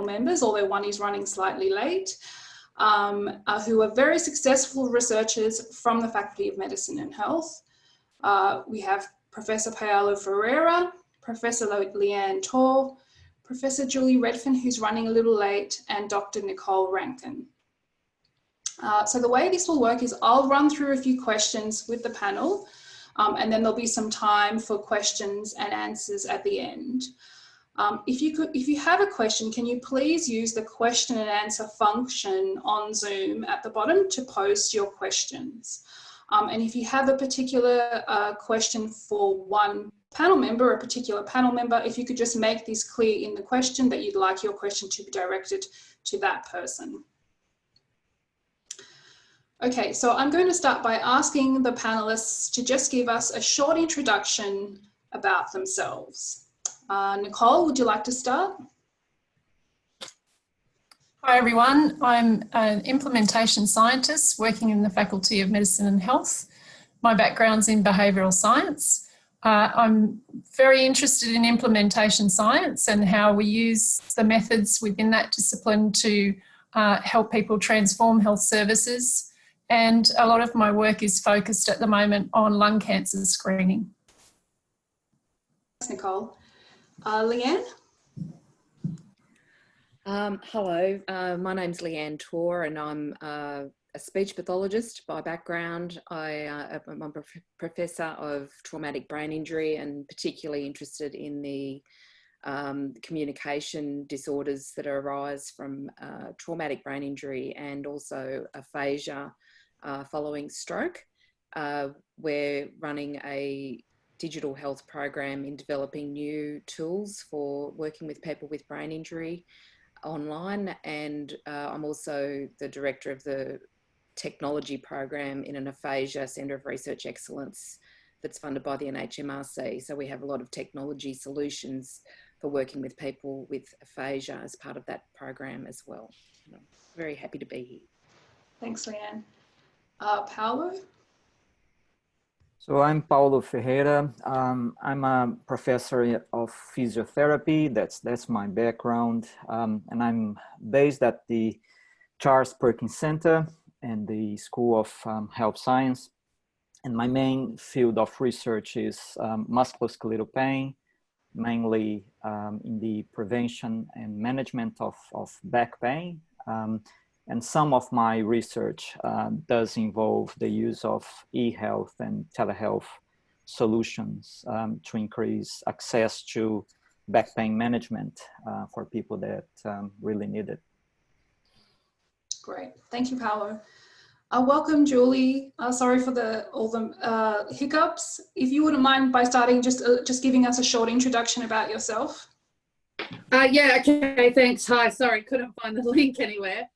panel members, although one is running slightly late, who are very successful researchers from the Faculty of Medicine and Health. We have Professor Paulo Ferreira, Professor Leanne, Professor Julie Redfern, who's running a little late, and Dr. Nicole Rankin. So the way this will work is I'll run through a few questions with the panel, and then there'll be some time for questions and answers at the end. If you have a question, can you please use the question and answer function on Zoom at the bottom to post your questions? And if you have a particular question for one panel member, a particular panel member, if you could just make this clear in the question that you'd like your question to be directed to that person. Okay, so I'm going to start by asking the panelists to just give us a short introduction about themselves. Nicole, would you like to start? Hi everyone, I'm an implementation scientist working in the Faculty of Medicine and Health. My background's in behavioural science. I'm very interested in implementation science and how we use the methods within that discipline to help people transform health services. And a lot of my work is focused at the moment on lung cancer screening. Thanks, Nicole. Leanne? Hello, my name's Leanne Tor, and I'm a speech pathologist by background. I'm a professor of traumatic brain injury and particularly interested in the communication disorders that arise from traumatic brain injury and also aphasia following stroke. We're running a digital health program in developing new tools for working with people with brain injury online, and I'm also the director of the technology program in an aphasia Centre of Research Excellence that's funded by the NHMRC. So we have a lot of technology solutions for working with people with aphasia as part of that program as well. I'm very happy to be here. Thanks, Leanne. Paulo? So I'm Paulo Ferreira. I'm a professor of physiotherapy. That's my background. And I'm based at the Charles Perkins Center and the School of Health Science. And my main field of research is musculoskeletal pain, mainly in the prevention and management of back pain. And some of my research does involve the use of eHealth and telehealth solutions to increase access to back pain management for people that really need it. Great, thank you, Paulo. Welcome, Julie. Sorry for all the hiccups. If you wouldn't mind by starting just giving us a short introduction about yourself. Yeah, okay, thanks. Hi, sorry, couldn't find the link anywhere.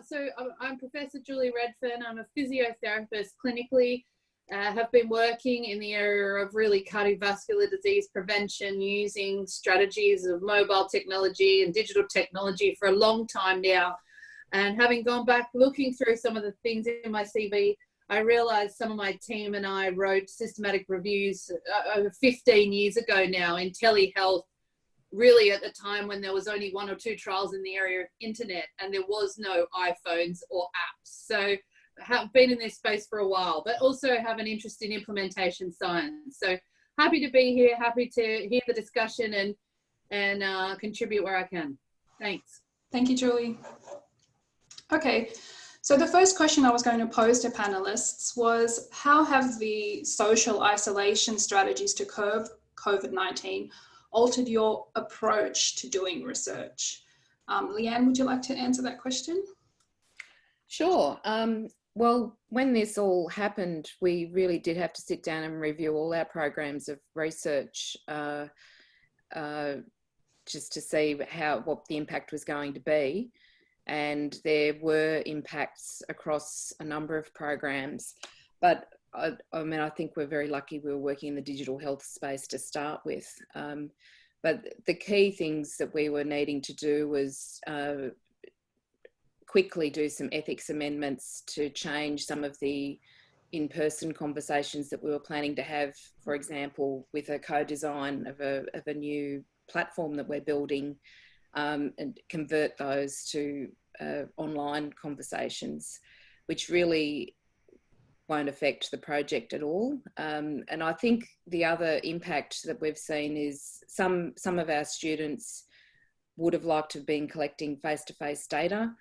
So I'm Professor Julie Redfern. I'm a physiotherapist clinically, have been working in the area of really cardiovascular disease prevention using strategies of mobile technology and digital technology for a long time now. And having gone back looking through some of the things in my CV, I realized some of my team and I wrote systematic reviews over 15 years ago now in telehealth, really at the time when there was only 1 or 2 trials in the area of internet and there was no iPhones or apps. So I have been in this space for a while, but also have an interest in implementation science. So happy to be here, happy to hear the discussion and contribute where I can. Thanks. Thank you, Julie. Okay, so the first question I was going to pose to panelists was, how have the social isolation strategies to curb COVID-19 altered your approach to doing research? Leanne, would you like to answer that question? Sure. Well, when this all happened, we really did have to sit down and review all our programs of research just to see what the impact was going to be. And there were impacts across a number of programs, but I mean, I think we're very lucky we were working in the digital health space to start with. But the key things that we were needing to do was quickly do some ethics amendments to change some of the in-person conversations that we were planning to have, for example, with a co-design of a new platform that we're building and convert those to online conversations, which really won't affect the project at all. And I think the other impact that we've seen is some of our students would have liked to have been collecting face-to-face data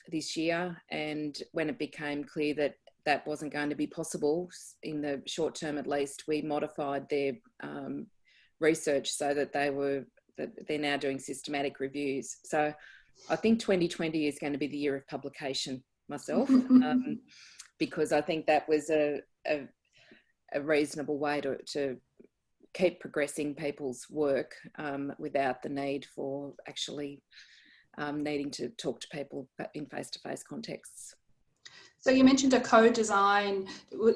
this year, and when it became clear that that wasn't going to be possible in the short term at least, we modified their research so that they're now doing systematic reviews. So I think 2020 is going to be the year of publication myself, because I think that was a reasonable way to keep progressing people's work without the need for actually needing to talk to people in face-to-face contexts. So you mentioned a co-design.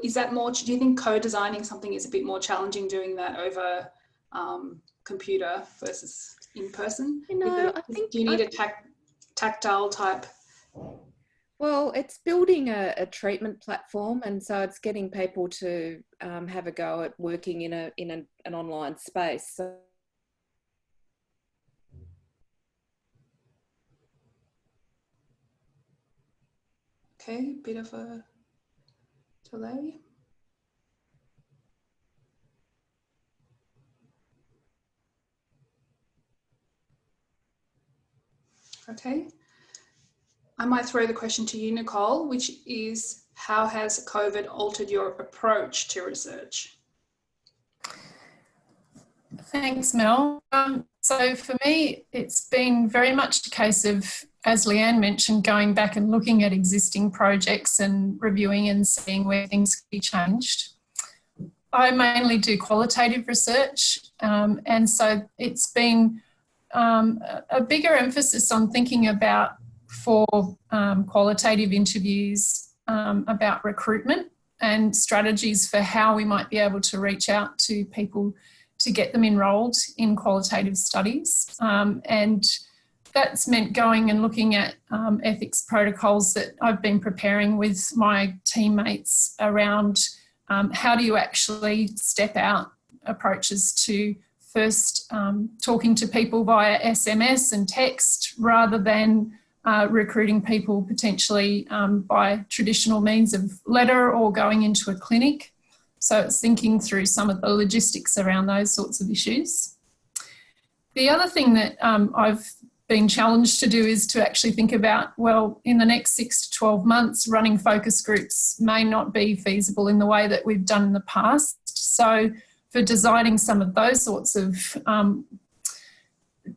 Is that more, do you think co-designing something is a bit more challenging doing that over computer versus in person? You know, do you need a tactile type? Well, it's building a treatment platform, and so it's getting people to have a go at working in an online space. So okay, bit of a delay. Okay. I might throw the question to you, Nicole, which is, how has COVID altered your approach to research? Thanks, Mel. So for me, it's been very much a case of, as Leanne mentioned, going back and looking at existing projects and reviewing and seeing where things can be changed. I mainly do qualitative research, and so it's been a bigger emphasis on thinking about, for qualitative interviews, about recruitment and strategies for how we might be able to reach out to people to get them enrolled in qualitative studies. And that's meant going and looking at ethics protocols that I've been preparing with my teammates around how do you actually step out approaches to first talking to people via SMS and text rather than recruiting people potentially by traditional means of letter or going into a clinic. So it's thinking through some of the logistics around those sorts of issues. The other thing that I've been challenged to do is to actually think about, well, in the next 6 to 12 months, running focus groups may not be feasible in the way that we've done in the past. So for designing some of those sorts of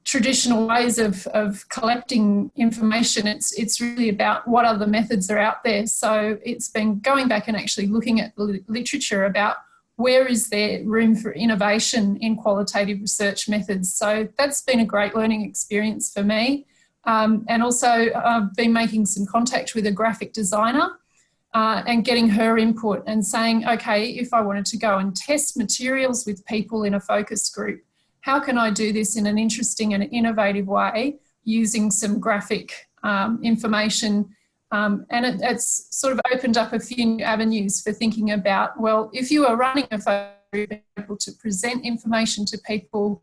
traditional ways of collecting information, it's really about what other methods are out there. So it's been going back and actually looking at the literature about where is there room for innovation in qualitative research methods. So that's been a great learning experience for me. And also I've been making some contact with a graphic designer and getting her input and saying, okay, if I wanted to go and test materials with people in a focus group, how can I do this in an interesting and innovative way using some graphic information? And it's sort of opened up a few new avenues for thinking about, well, if you are running a focus group, able to present information to people,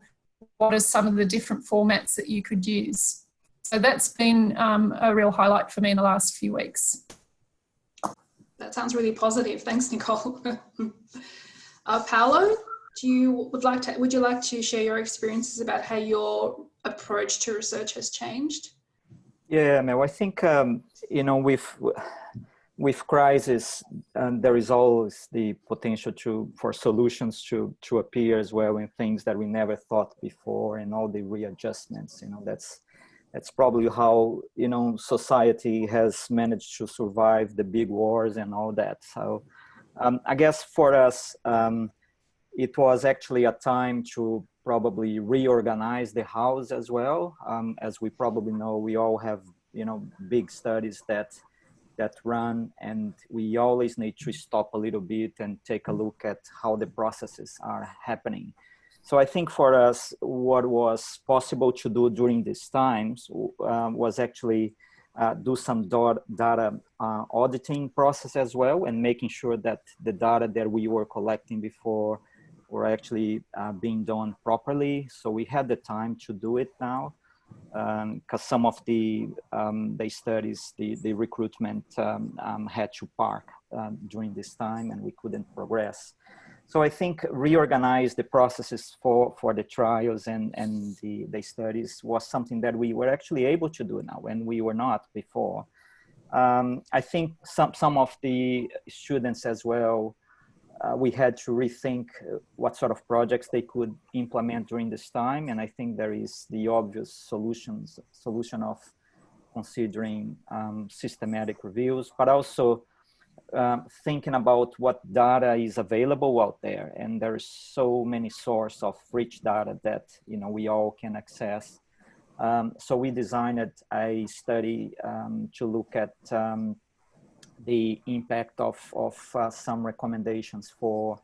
what are some of the different formats that you could use? So that's been a real highlight for me in the last few weeks. That sounds really positive. Thanks, Nicole. Paulo, would you like to share your experiences about how your approach to research has changed? Yeah, Mel, I think, you know, with crisis, there is always the potential for solutions to appear as well in things that we never thought before, and all the readjustments, you know, that's probably how, you know, society has managed to survive the big wars and all that. So I guess for us, it was actually a time to probably reorganize the house as well. As we probably know, we all have, you know, big studies that run, and we always need to stop a little bit and take a look at how the processes are happening. So I think for us, what was possible to do during these times was actually do some data auditing process as well, and making sure that the data that we were collecting before were actually being done properly. So we had the time to do it now. because some of the studies, the recruitment had to park during this time, and we couldn't progress. So I think reorganize the processes for the trials and the studies was something that we were actually able to do now, and we were not before. I think some of the students as well, we had to rethink what sort of projects they could implement during this time. And I think there is the obvious solution of considering systematic reviews, but also thinking about what data is available out there. And there's so many sources of rich data that, you know, we all can access. So we designed a study to look at the impact of some recommendations for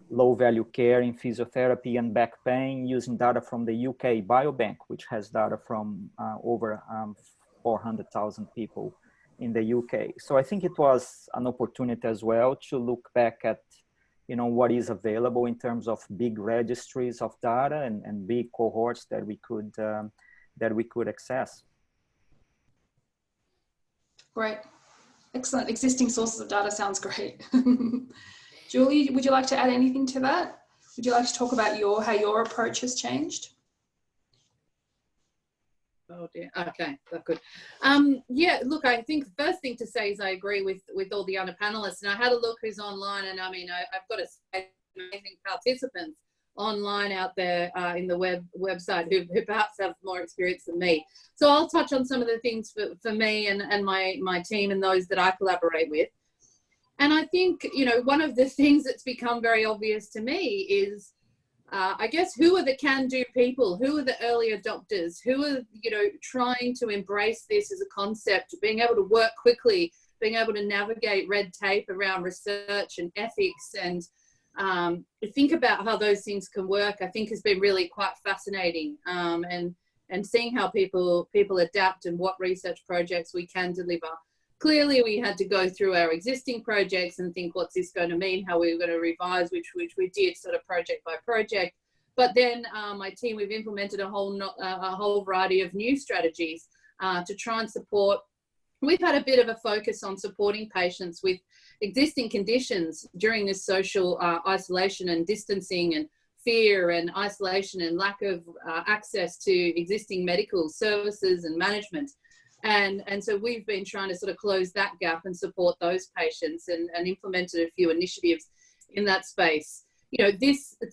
low value care in physiotherapy and back pain using data from the UK Biobank, which has data from over 400,000 people in the UK. So I think it was an opportunity as well to look back at, you know, what is available in terms of big registries of data and big cohorts that we could access. Great. Excellent. Existing sources of data sounds great. Julie, would you like to add anything to that? Would you like to talk about how your approach has changed? Oh dear. Okay, that's good. Yeah, look, I think the first thing to say is I agree with all the other panelists, and I had a look who's online, and I mean, I've got to say, amazing participants online out there in the website who perhaps have more experience than me. So I'll touch on some of the things for me and my team and those that I collaborate with. And I think, you know, one of the things that's become very obvious to me is, I guess, who are the can-do people? Who are the early adopters? Who are, you know, trying to embrace this as a concept, being able to work quickly, being able to navigate red tape around research and ethics, and think about how those things can work, I think has been really quite fascinating. And seeing how people adapt and what research projects we can deliver. Clearly, we had to go through our existing projects and think, what's this going to mean? How we were going to revise, which we did sort of project by project. But then my team, we've implemented a whole variety of new strategies to try and support. We've had a bit of a focus on supporting patients with existing conditions during this social isolation and distancing and fear and isolation and lack of access to existing medical services and management. And so we've been trying to sort of close that gap and support those patients, and implemented a few initiatives in that space. You know,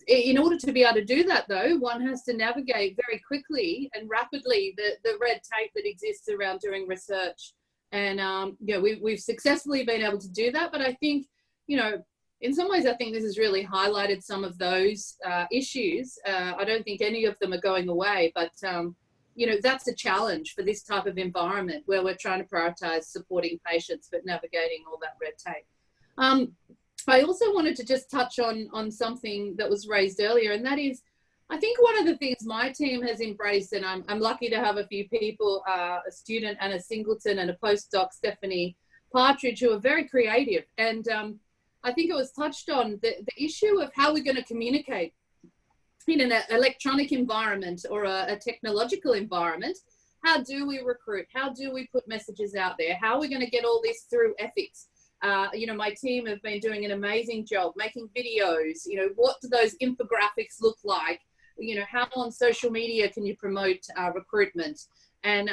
in order to be able to do that though, one has to navigate very quickly and rapidly the red tape that exists around doing research. And, you know, we've successfully been able to do that. But I think, you know, in some ways, I think this has really highlighted some of those issues. I don't think any of them are going away, but, you know, that's a challenge for this type of environment where we're trying to prioritize supporting patients, but navigating all that red tape. I also wanted to just touch on something that was raised earlier, and that is, I think one of the things my team has embraced, and I'm lucky to have a few people, a student Anna Singleton and a postdoc Stephanie Partridge, who are very creative. And I think it was touched on the issue of how we're going to communicate in an electronic environment or a technological environment. How do we recruit? How do we put messages out there? How are we going to get all this through ethics? You know, my team have been doing an amazing job making videos. You know, what do those infographics look like? You know, how on social media can you promote recruitment? And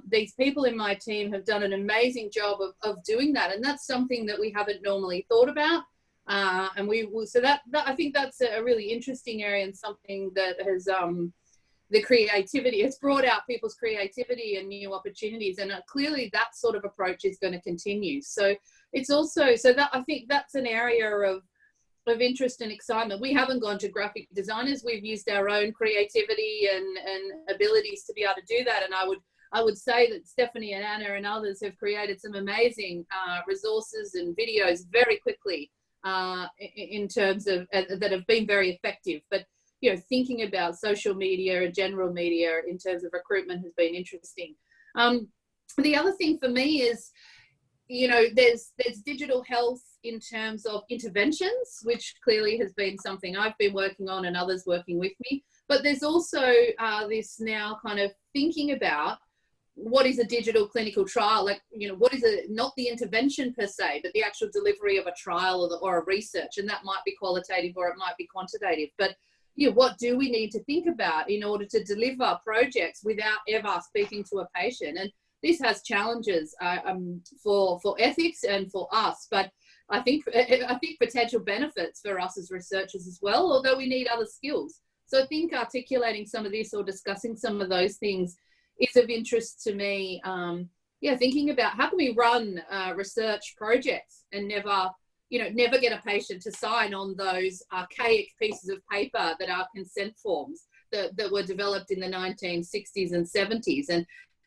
these people in my team have done an amazing job of doing that. And that's something that we haven't normally thought about. And we will, so that I think that's a really interesting area, and something that has the creativity, it's brought out people's creativity and new opportunities. And clearly that sort of approach is going to continue. So it's also, so that I think that's an area of interest and excitement. We haven't gone to graphic designers. We've used our own creativity and abilities to be able to do that. And I would say that Stephanie and Anna and others have created some amazing resources and videos very quickly in terms of that have been very effective. But you know, thinking about social media and general media in terms of recruitment has been interesting. The other thing for me is, you know, there's digital health in terms of interventions, which clearly has been something I've been working on and others working with me. But there's also this now kind of thinking about what is a digital clinical trial, like, you know, what is it, not the intervention per se, but the actual delivery of a trial or a research, and that might be qualitative or it might be quantitative. But you know, what do we need to think about in order to deliver projects without ever speaking to a patient? And this has challenges for ethics and for us, but I think potential benefits for us as researchers as well, although we need other skills. So I think articulating some of this or discussing some of those things is of interest to me. Yeah, thinking about how can we run research projects and never get a patient to sign on those archaic pieces of paper that are consent forms that were developed in the 1960s and 70s. And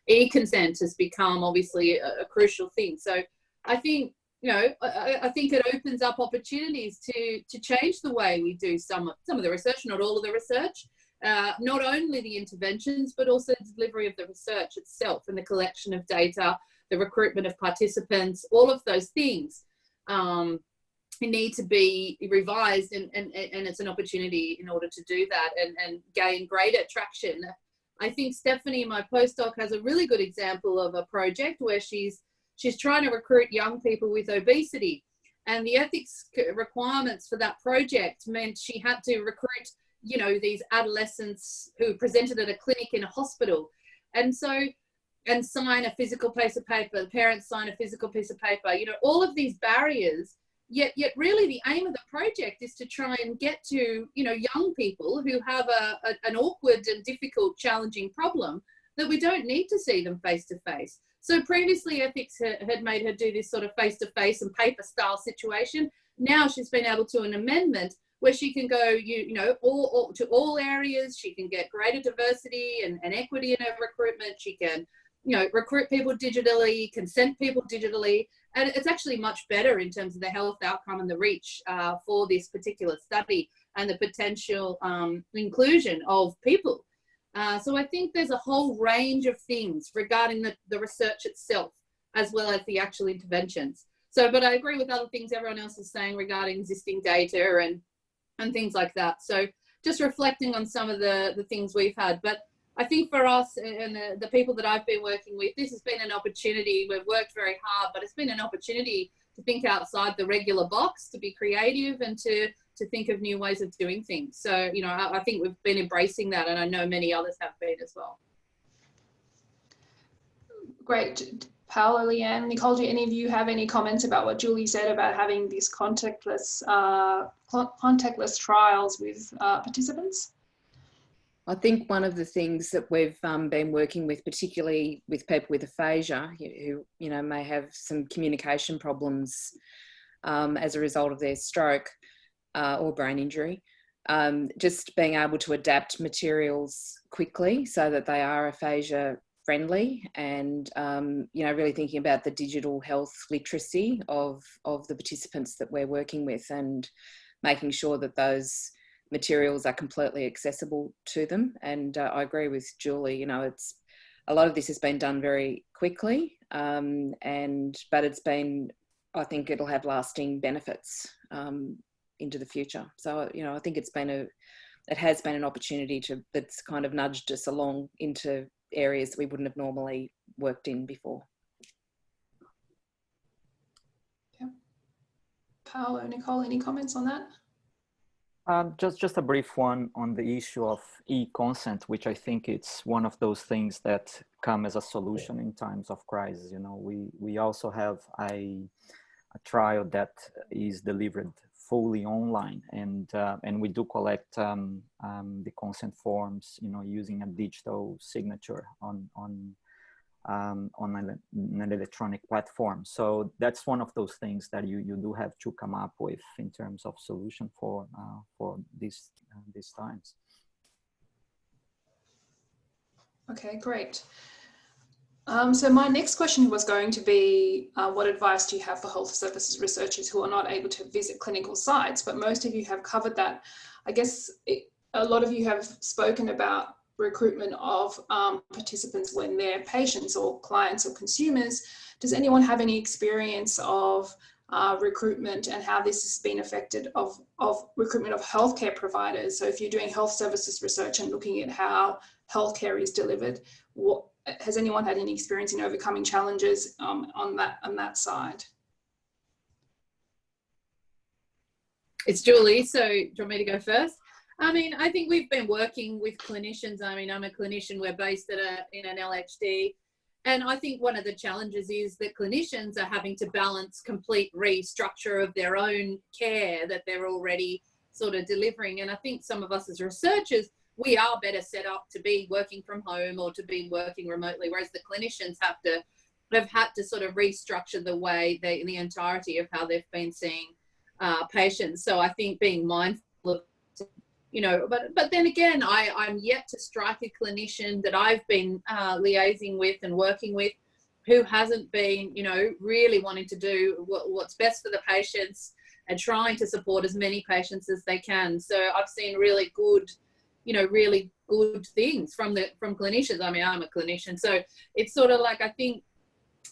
e-consent has become obviously a crucial thing. So I think, you know, I think it opens up opportunities to change the way we do some of the research, not all of the research, not only the interventions, but also the delivery of the research itself and the collection of data, the recruitment of participants, all of those things need to be revised, and it's an opportunity in order to do that and gain greater traction. I think Stephanie, my postdoc, has a really good example of a project where she's trying to recruit young people with obesity, and the ethics requirements for that project meant she had to recruit, you know, these adolescents who presented at a clinic in a hospital, and sign a physical piece of paper, the parents sign a physical piece of paper, you know, all of these barriers. Yet really the aim of the project is to try and get to, you know, young people who have an awkward and difficult, challenging problem that we don't need to see them face to face. So previously ethics had made her do this sort of face to face and paper style situation. Now she's been able to an amendment where she can go, you know, all to all areas. She can get greater diversity and equity in her recruitment. She can, you know, recruit people digitally, consent people digitally. And it's actually much better in terms of the health outcome and the reach for this particular study and the potential inclusion of people. So I think there's a whole range of things regarding the research itself, as well as the actual interventions. So, but I agree with other things everyone else is saying regarding existing data and things like that. So just reflecting on some of the things we've had. But I think for us and the people that I've been working with, this has been an opportunity. We've worked very hard, but it's been an opportunity to think outside the regular box, to be creative and to think of new ways of doing things. So, you know, I think we've been embracing that, and I know many others have been as well. Great. Paulo, Leanne, Nicole, do any of you have any comments about what Julie said about having these contactless trials with participants? I think one of the things that we've been working with, particularly with people with aphasia who, you know, may have some communication problems as a result of their stroke or brain injury, just being able to adapt materials quickly so that they are aphasia friendly, and you know, really thinking about the digital health literacy of the participants that we're working with, and making sure that those materials are completely accessible to them. And I agree with Julie, you know, it's a lot of this has been done very quickly, but it's been, I think it'll have lasting benefits into the future. So, you know, I think it has been an opportunity that's kind of nudged us along into areas that we wouldn't have normally worked in before. Yeah. Paulo, Nicole, any comments on that? Just a brief one on the issue of e-consent, which I think it's one of those things that come as a solution in times of crisis. You know, we also have a trial that is delivered fully online, and we do collect the consent forms, you know, using a digital signature on an electronic platform. So that's one of those things that you do have to come up with in terms of solution for these times. Okay, great. So my next question was going to be, what advice do you have for health services researchers who are not able to visit clinical sites? But most of you have covered that. I guess a lot of you have spoken about recruitment of participants when they're patients or clients or consumers. Does anyone have any experience of recruitment and how this has been affected of recruitment of healthcare providers. So if you're doing health services research and looking at how healthcare is delivered, has anyone had any experience in overcoming challenges on that side? It's Julie, so do you want me to go first? I mean, I think we've been working with clinicians. I mean, I'm a clinician, we're based in an LHD. And I think one of the challenges is that clinicians are having to balance complete restructure of their own care that they're already sort of delivering. And I think some of us as researchers, we are better set up to be working from home or to be working remotely, whereas the clinicians have had to sort of restructure the way the entirety of how they've been seeing patients. So I think being mindful of, you know, but then again, I'm yet to strike a clinician that I've been liaising with and working with who hasn't been, you know, really wanting to do what's best for the patients and trying to support as many patients as they can. So I've seen really good, you know, really good things from clinicians. I mean, I'm a clinician, so it's sort of like, I think,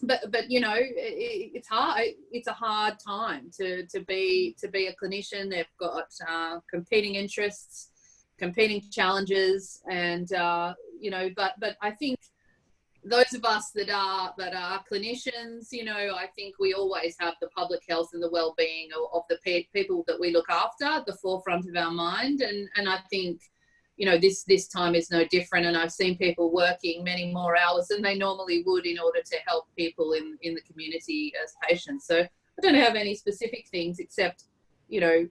but you know, it's hard. It's a hard time to be a clinician. They've got competing interests, competing challenges, and you know. But I think those of us that are clinicians, you know, I think we always have the public health and the well-being of the people that we look after at the forefront of our mind, and I think, you know, this time is no different, and I've seen people working many more hours than they normally would in order to help people in the community as patients. So I don't have any specific things except, you know,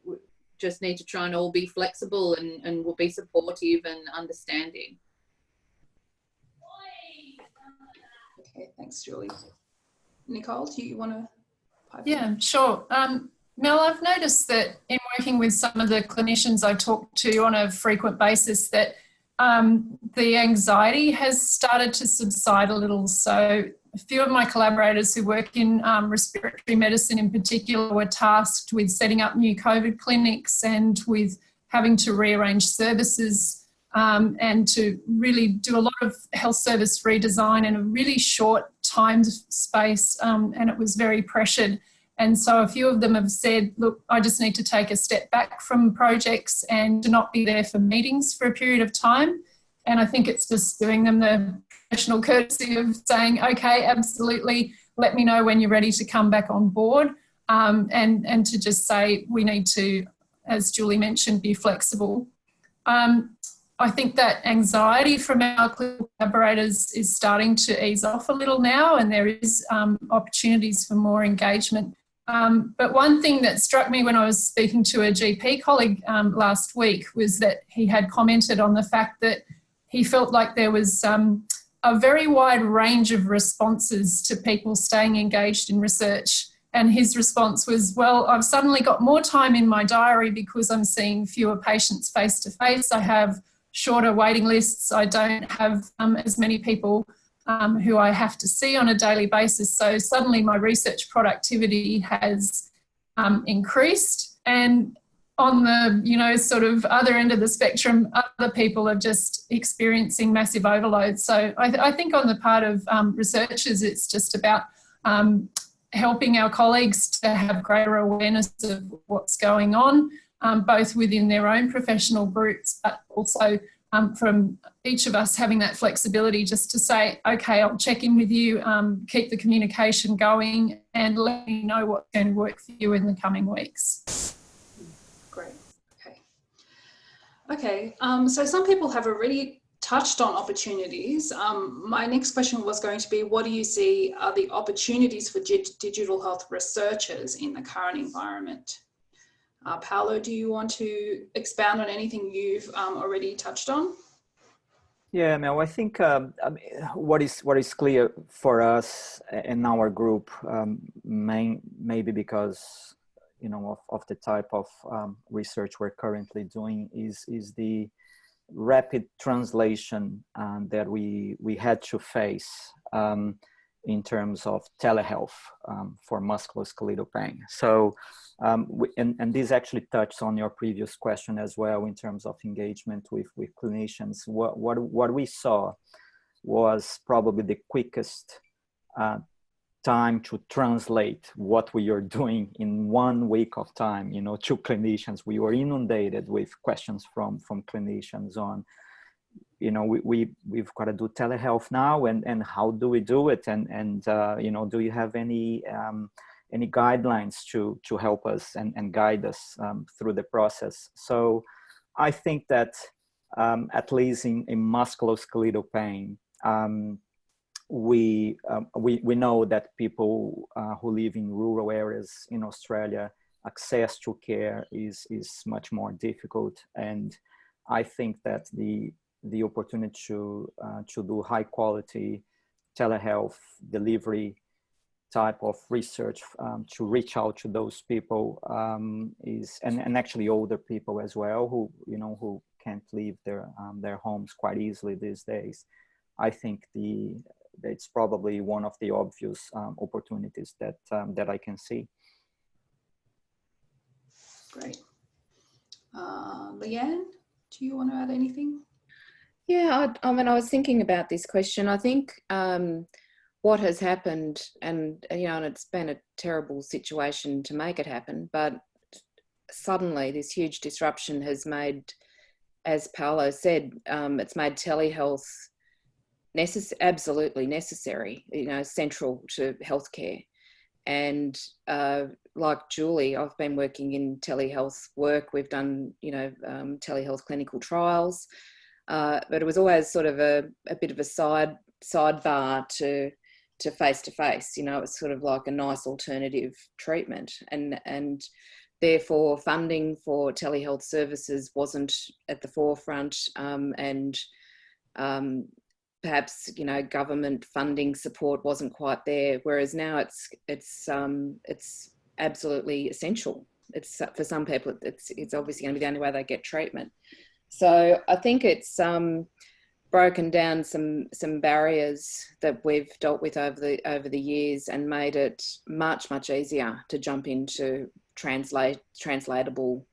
just need to try and all be flexible and will be supportive and understanding. Okay, thanks, Julie. Nicole, do you want to pipe in? Yeah, sure. Mel, I've noticed that in working with some of the clinicians I talk to on a frequent basis that the anxiety has started to subside a little. So a few of my collaborators who work in respiratory medicine in particular were tasked with setting up new COVID clinics and with having to rearrange services and to really do a lot of health service redesign in a really short time space, and it was very pressured. And so a few of them have said, look, I just need to take a step back from projects and to not be there for meetings for a period of time. And I think it's just doing them the professional courtesy of saying, okay, absolutely, let me know when you're ready to come back on board. And to just say we need to, as Julie mentioned, be flexible. I think that anxiety from our collaborators is starting to ease off a little now, and there is opportunities for more engagement. But one thing that struck me when I was speaking to a GP colleague last week was that he had commented on the fact that he felt like there was a very wide range of responses to people staying engaged in research. And his response was, well, I've suddenly got more time in my diary because I'm seeing fewer patients face to face. I have shorter waiting lists. I don't have as many people who I have to see on a daily basis. So suddenly my research productivity has increased. And on the, you know, sort of other end of the spectrum, other people are just experiencing massive overload. So I think on the part of researchers, it's just about helping our colleagues to have greater awareness of what's going on, both within their own professional groups, but also from each of us having that flexibility just to say, okay, I'll check in with you, keep the communication going and let me know what's going to work for you in the coming weeks. Great, okay. Okay, so some people have already touched on opportunities. My next question was going to be, what do you see are the opportunities for digital health researchers in the current environment? Paulo, do you want to expound on anything you've already touched on? Yeah, Mel, I think what is clear for us in our group, maybe because, you know, of the type of research we're currently doing is the rapid translation that we had to face in terms of telehealth for musculoskeletal pain. So, and this actually touches on your previous question as well in terms of engagement with clinicians. What we saw was probably the quickest time to translate what we are doing in 1 week of time, you know, to clinicians. We were inundated with questions from clinicians on, you know, we've got to do telehealth now, and how do we do it? And you know, do you have any guidelines to help us and guide us through the process? So I think that at least in musculoskeletal pain, we know that people who live in rural areas in Australia, access to care is much more difficult. And I think that the opportunity to do high quality telehealth delivery type of research to reach out to those people is, and actually older people as well, who, you know, who can't leave their homes quite easily these days. I think it's probably one of the obvious opportunities that I can see. Great. Leanne, do you want to add anything? Yeah, I mean, I was thinking about this question. I think what has happened, and you know, and it's been a terrible situation to make it happen, but suddenly this huge disruption has made, as Paulo said, it's made telehealth absolutely necessary, you know, central to healthcare. And like Julie, I've been working in telehealth work. We've done, you know, telehealth clinical trials, but it was always sort of a bit of a sidebar to face-to-face. You know, it's sort of like a nice alternative treatment, and therefore funding for telehealth services wasn't at the forefront, and perhaps, you know, government funding support wasn't quite there. Whereas now it's absolutely essential. It's, for some people, it's obviously going to be the only way they get treatment. So I think it's broken down some barriers that we've dealt with over the years, and made it much easier to jump into translatable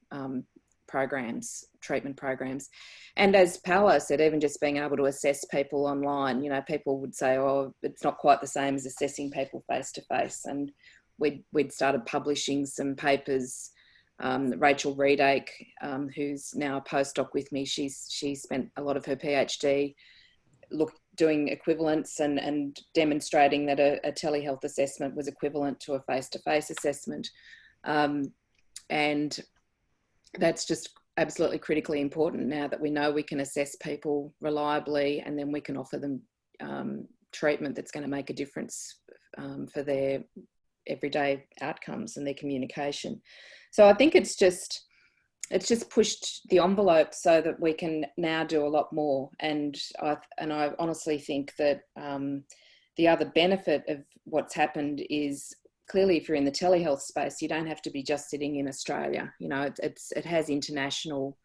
programs, treatment programs. And as Paulo said, even just being able to assess people online, you know, people would say, oh, it's not quite the same as assessing people face to face. And we'd started publishing some papers. Rachel Reedake, who's now a postdoc with me, she spent a lot of her PhD doing equivalence and demonstrating that a telehealth assessment was equivalent to a face-to-face assessment. And that's just absolutely critically important now that we know we can assess people reliably, and then we can offer them treatment that's going to make a difference for their everyday outcomes and their communication. So I think it's just pushed the envelope so that we can now do a lot more. And I honestly think that the other benefit of what's happened is, clearly, if you're in the telehealth space, you don't have to be just sitting in Australia. You know, it has international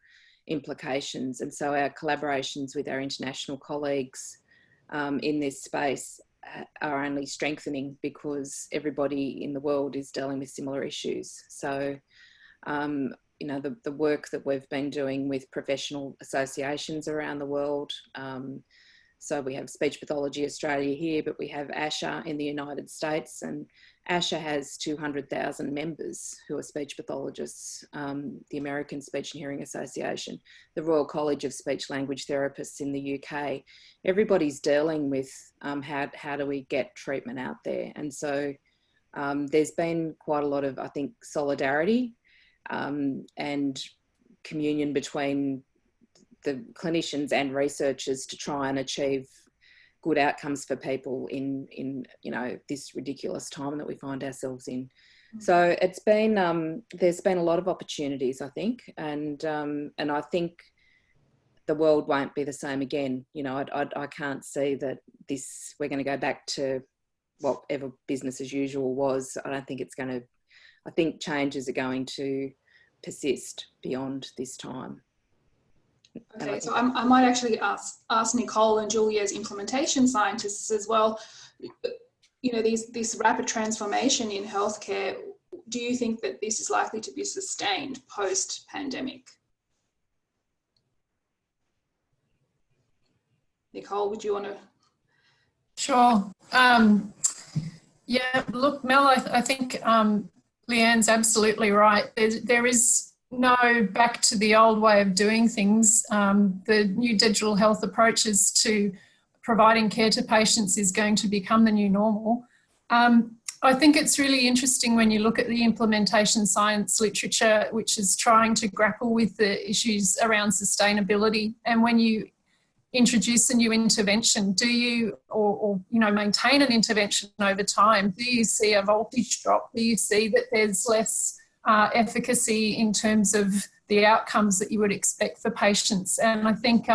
implications. And so our collaborations with our international colleagues in this space are only strengthening, because everybody in the world is dealing with similar issues. So, you know, the work that we've been doing with professional associations around the world. So we have Speech Pathology Australia here, but we have ASHA in the United States, and ASHA has 200,000 members who are speech pathologists, the American Speech and Hearing Association, the Royal College of Speech Language Therapists in the UK. Everybody's dealing with how do we get treatment out there. And so there's been quite a lot of, I think, solidarity and communion between the clinicians and researchers to try and achieve good outcomes for people in you know, this ridiculous time that we find ourselves in. So it's been there's been a lot of opportunities, I think, and I think the world won't be the same again. You know, I can't see that we're going to go back to whatever business as usual was. I don't think it's going to. I think changes are going to persist beyond this time. Okay, so I might actually ask Nicole and Julie, as implementation scientists as well, you know, this rapid transformation in healthcare, do you think that this is likely to be sustained post-pandemic? Nicole, would you want to? Sure. Yeah, look, Mel, I think Leanne's absolutely right. There is no back to the old way of doing things. The new digital health approaches to providing care to patients is going to become the new normal. I think it's really interesting when you look at the implementation science literature, which is trying to grapple with the issues around sustainability. And when you introduce a new intervention, do you, or you know, maintain an intervention over time, do you see a voltage drop? Do you see that there's less efficacy in terms of the outcomes that you would expect for patients? And I think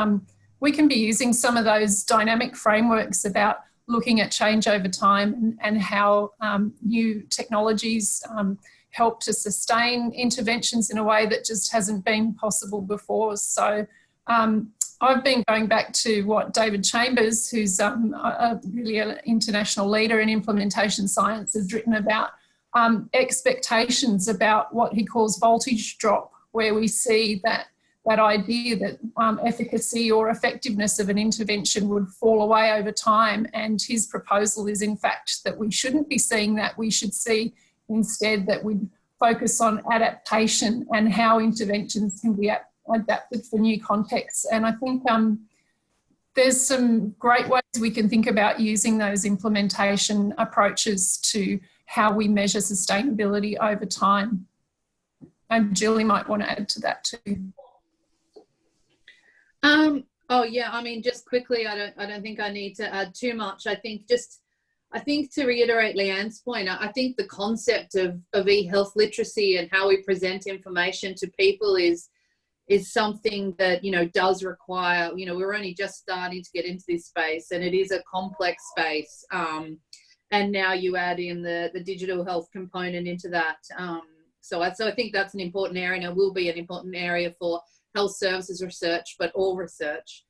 we can be using some of those dynamic frameworks about looking at change over time and how new technologies help to sustain interventions in a way that just hasn't been possible before. So I've been going back to what David Chambers, who's really an international leader in implementation science, has written about expectations about what he calls voltage drop, where we see that idea that efficacy or effectiveness of an intervention would fall away over time. And his proposal is, in fact, that we shouldn't be seeing that. We should see instead that we focus on adaptation and how interventions can be adapted for new contexts. And I think there's some great ways we can think about using those implementation approaches to how we measure sustainability over time. And Julie might want to add to that too. Oh yeah, I mean, just quickly, I don't think I need to add too much. I think to reiterate Leanne's point, I think the concept of eHealth literacy and how we present information to people is something that, you know, does require, you know, we're only just starting to get into this space, and it is a complex space. And now you add in the digital health component into that. So I think that's an important area, and it will be an important area for health services research, but all research.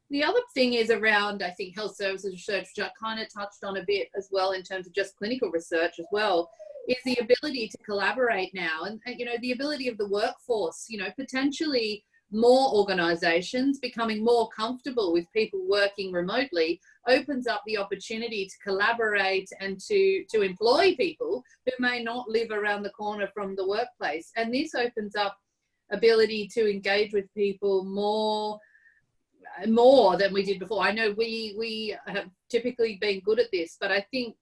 The other thing is around, I think, health services research, which I kind of touched on a bit as well in terms of just clinical research as well, is the ability to collaborate now. And you know, the ability of the workforce, you know, potentially more organisations becoming more comfortable with people working remotely opens up the opportunity to collaborate and to employ people who may not live around the corner from the workplace. And this opens up ability to engage with people more than we did before. I know we have typically been good at this, but I think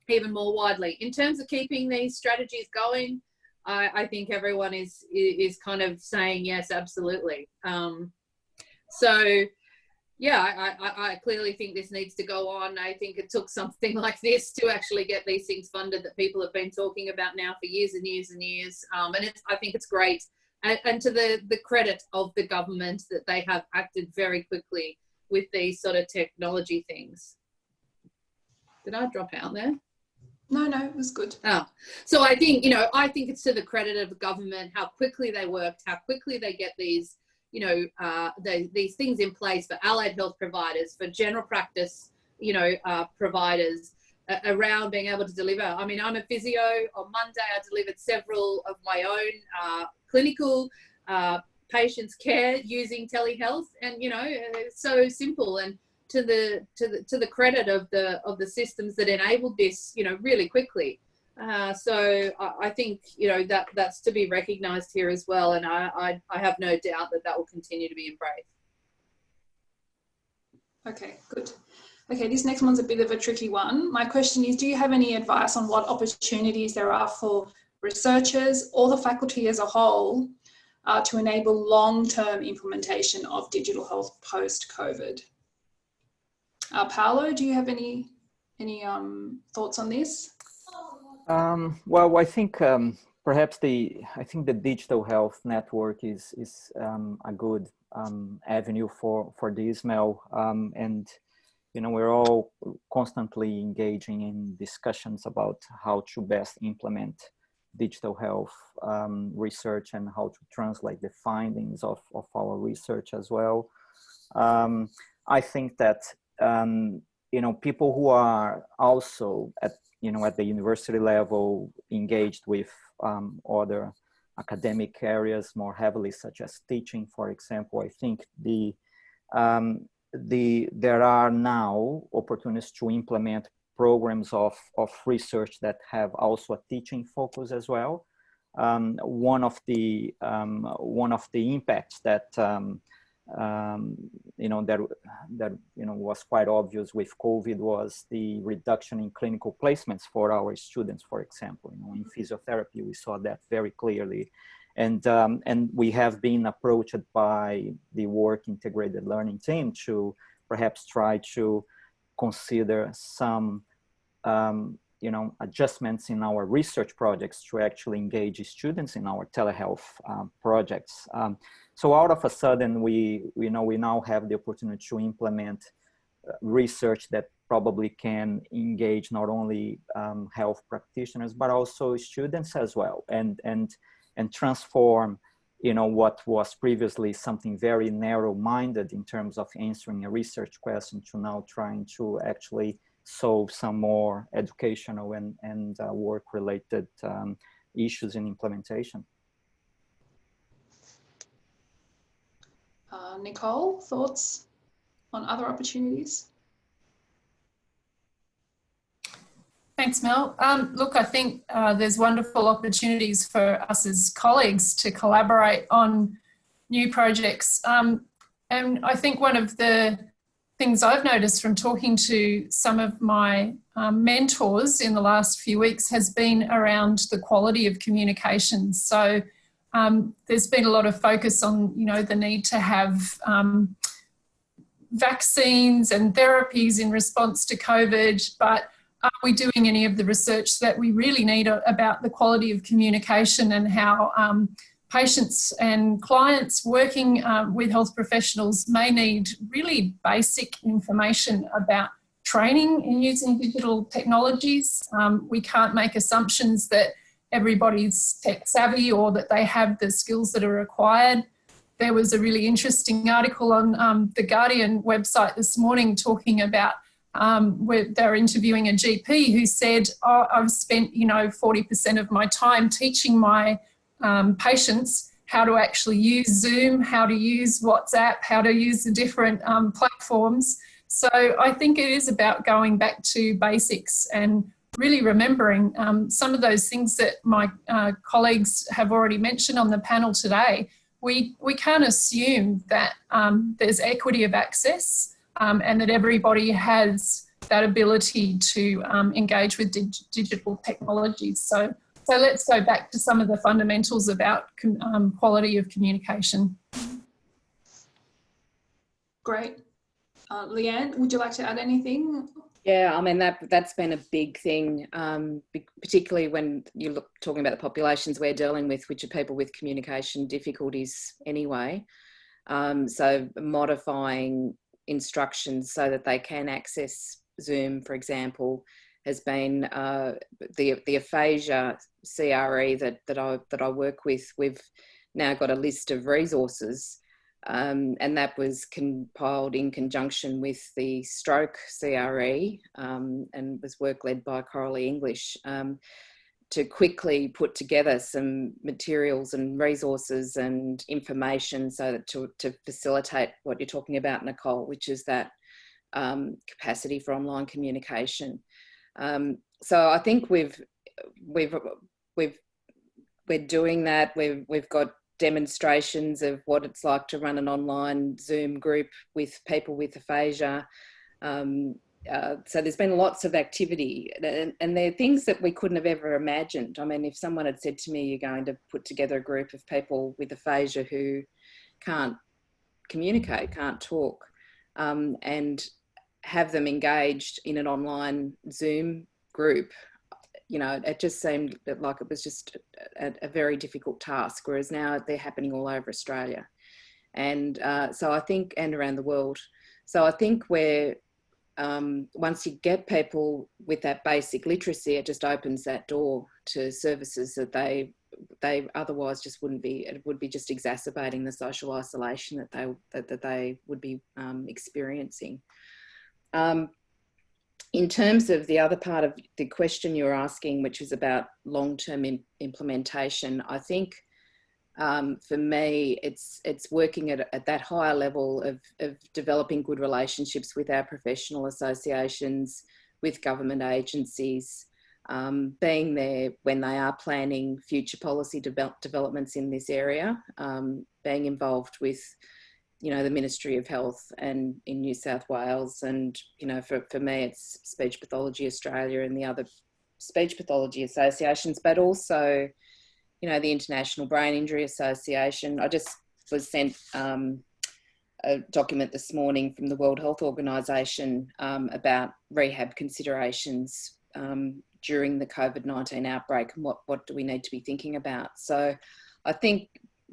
even more widely in terms of keeping these strategies going, I think everyone is kind of saying yes, absolutely. So yeah, I clearly think this needs to go on. I think it took something like this to actually get these things funded that people have been talking about now for years and years and years. And I think it's great. And to the credit of the government that they have acted very quickly with these sort of technology things. Did I drop out there? No, it was good. Oh, so I think, you know, I think it's to the credit of the government, how quickly they worked, how quickly they get these, you know, these things in place for allied health providers, for general practice, you know, providers around being able to deliver. I mean, I'm a physio. On Monday, I delivered several of my own clinical patients' care using telehealth, and you know, it's so simple. And to the credit of the systems that enabled this, you know, really quickly. So I think, you know, that's to be recognised here as well, and I have no doubt that will continue to be embraced. Okay, good. Okay, this next one's a bit of a tricky one. My question is, do you have any advice on what opportunities there are for researchers or the faculty as a whole to enable long-term implementation of digital health post-COVID? Paulo, do you have any thoughts on this? Well, I think perhaps the digital health network is a good avenue for this, Mel, and you know, we're all constantly engaging in discussions about how to best implement digital health research and how to translate the findings of our research as well. I think that you know, people who are also at the university level engaged with other academic areas more heavily, such as teaching, for example, I think there are now opportunities to implement programs of research that have also a teaching focus as well. One of the impacts that was quite obvious with COVID was the reduction in clinical placements for our students, for example. In physiotherapy, we saw that very clearly. And we have been approached by the work integrated learning team to perhaps try to consider some adjustments in our research projects to actually engage students in our telehealth projects. So all of a sudden, we now have the opportunity to implement research that probably can engage not only health practitioners, but also students as well, and transform what was previously something very narrow-minded in terms of answering a research question to now trying to actually solve some more educational and work-related issues in implementation. Nicole, thoughts on other opportunities? Thanks, Mel. Look, I think there's wonderful opportunities for us as colleagues to collaborate on new projects. And I think one of the things I've noticed from talking to some of my mentors in the last few weeks has been around the quality of communication. So there's been a lot of focus on, the need to have vaccines and therapies in response to COVID, but are we doing any of the research that we really need about the quality of communication and how patients and clients working with health professionals may need really basic information about training in using digital technologies? We can't make assumptions that everybody's tech savvy or that they have the skills that are required. There was a really interesting article on the Guardian website this morning talking about where they're interviewing a GP who said, I've spent 40% of my time teaching my patients how to actually use Zoom, how to use WhatsApp, how to use the different platforms. So I think it is about going back to basics and really remembering some of those things that my colleagues have already mentioned on the panel today. We can't assume that there's equity of access and that everybody has that ability to engage with digital technologies. So let's go back to some of the fundamentals about quality of communication. Great. Leanne, would you like to add anything? Yeah, I mean, that's been a big thing, particularly when you're talking about the populations we're dealing with, which are people with communication difficulties anyway. So modifying instructions so that they can access Zoom, for example, has been the aphasia CRE that I work with. We've now got a list of resources, and that was compiled in conjunction with the stroke CRE, and was work led by Coralie English, to quickly put together some materials and resources and information so that to facilitate what you're talking about, Nicole, which is that capacity for online communication. So I think we're doing that. We've got demonstrations of what it's like to run an online Zoom group with people with aphasia. So there's been lots of activity, and they're things that we couldn't have ever imagined. I mean, if someone had said to me, you're going to put together a group of people with aphasia who can't communicate, can't talk, and have them engaged in an online Zoom group, it just seemed like it was just a very difficult task, whereas now they're happening all over Australia. And so I think, and around the world. So I think we're, once you get people with that basic literacy, it just opens that door to services that they otherwise just wouldn't be. It would be just exacerbating the social isolation that they would be experiencing. In terms of the other part of the question you're asking, which is about long-term implementation, I think for me, it's working at that higher level of developing good relationships with our professional associations, with government agencies, being there when they are planning future policy developments in this area, being involved with, you know, the Ministry of Health and in New South Wales. And, you know, for me, it's Speech Pathology Australia and the other speech pathology associations, but also, you know, the International Brain Injury Association. I just was sent a document this morning from the World Health Organization about rehab considerations during the COVID-19 outbreak, and what do we need to be thinking about. So I think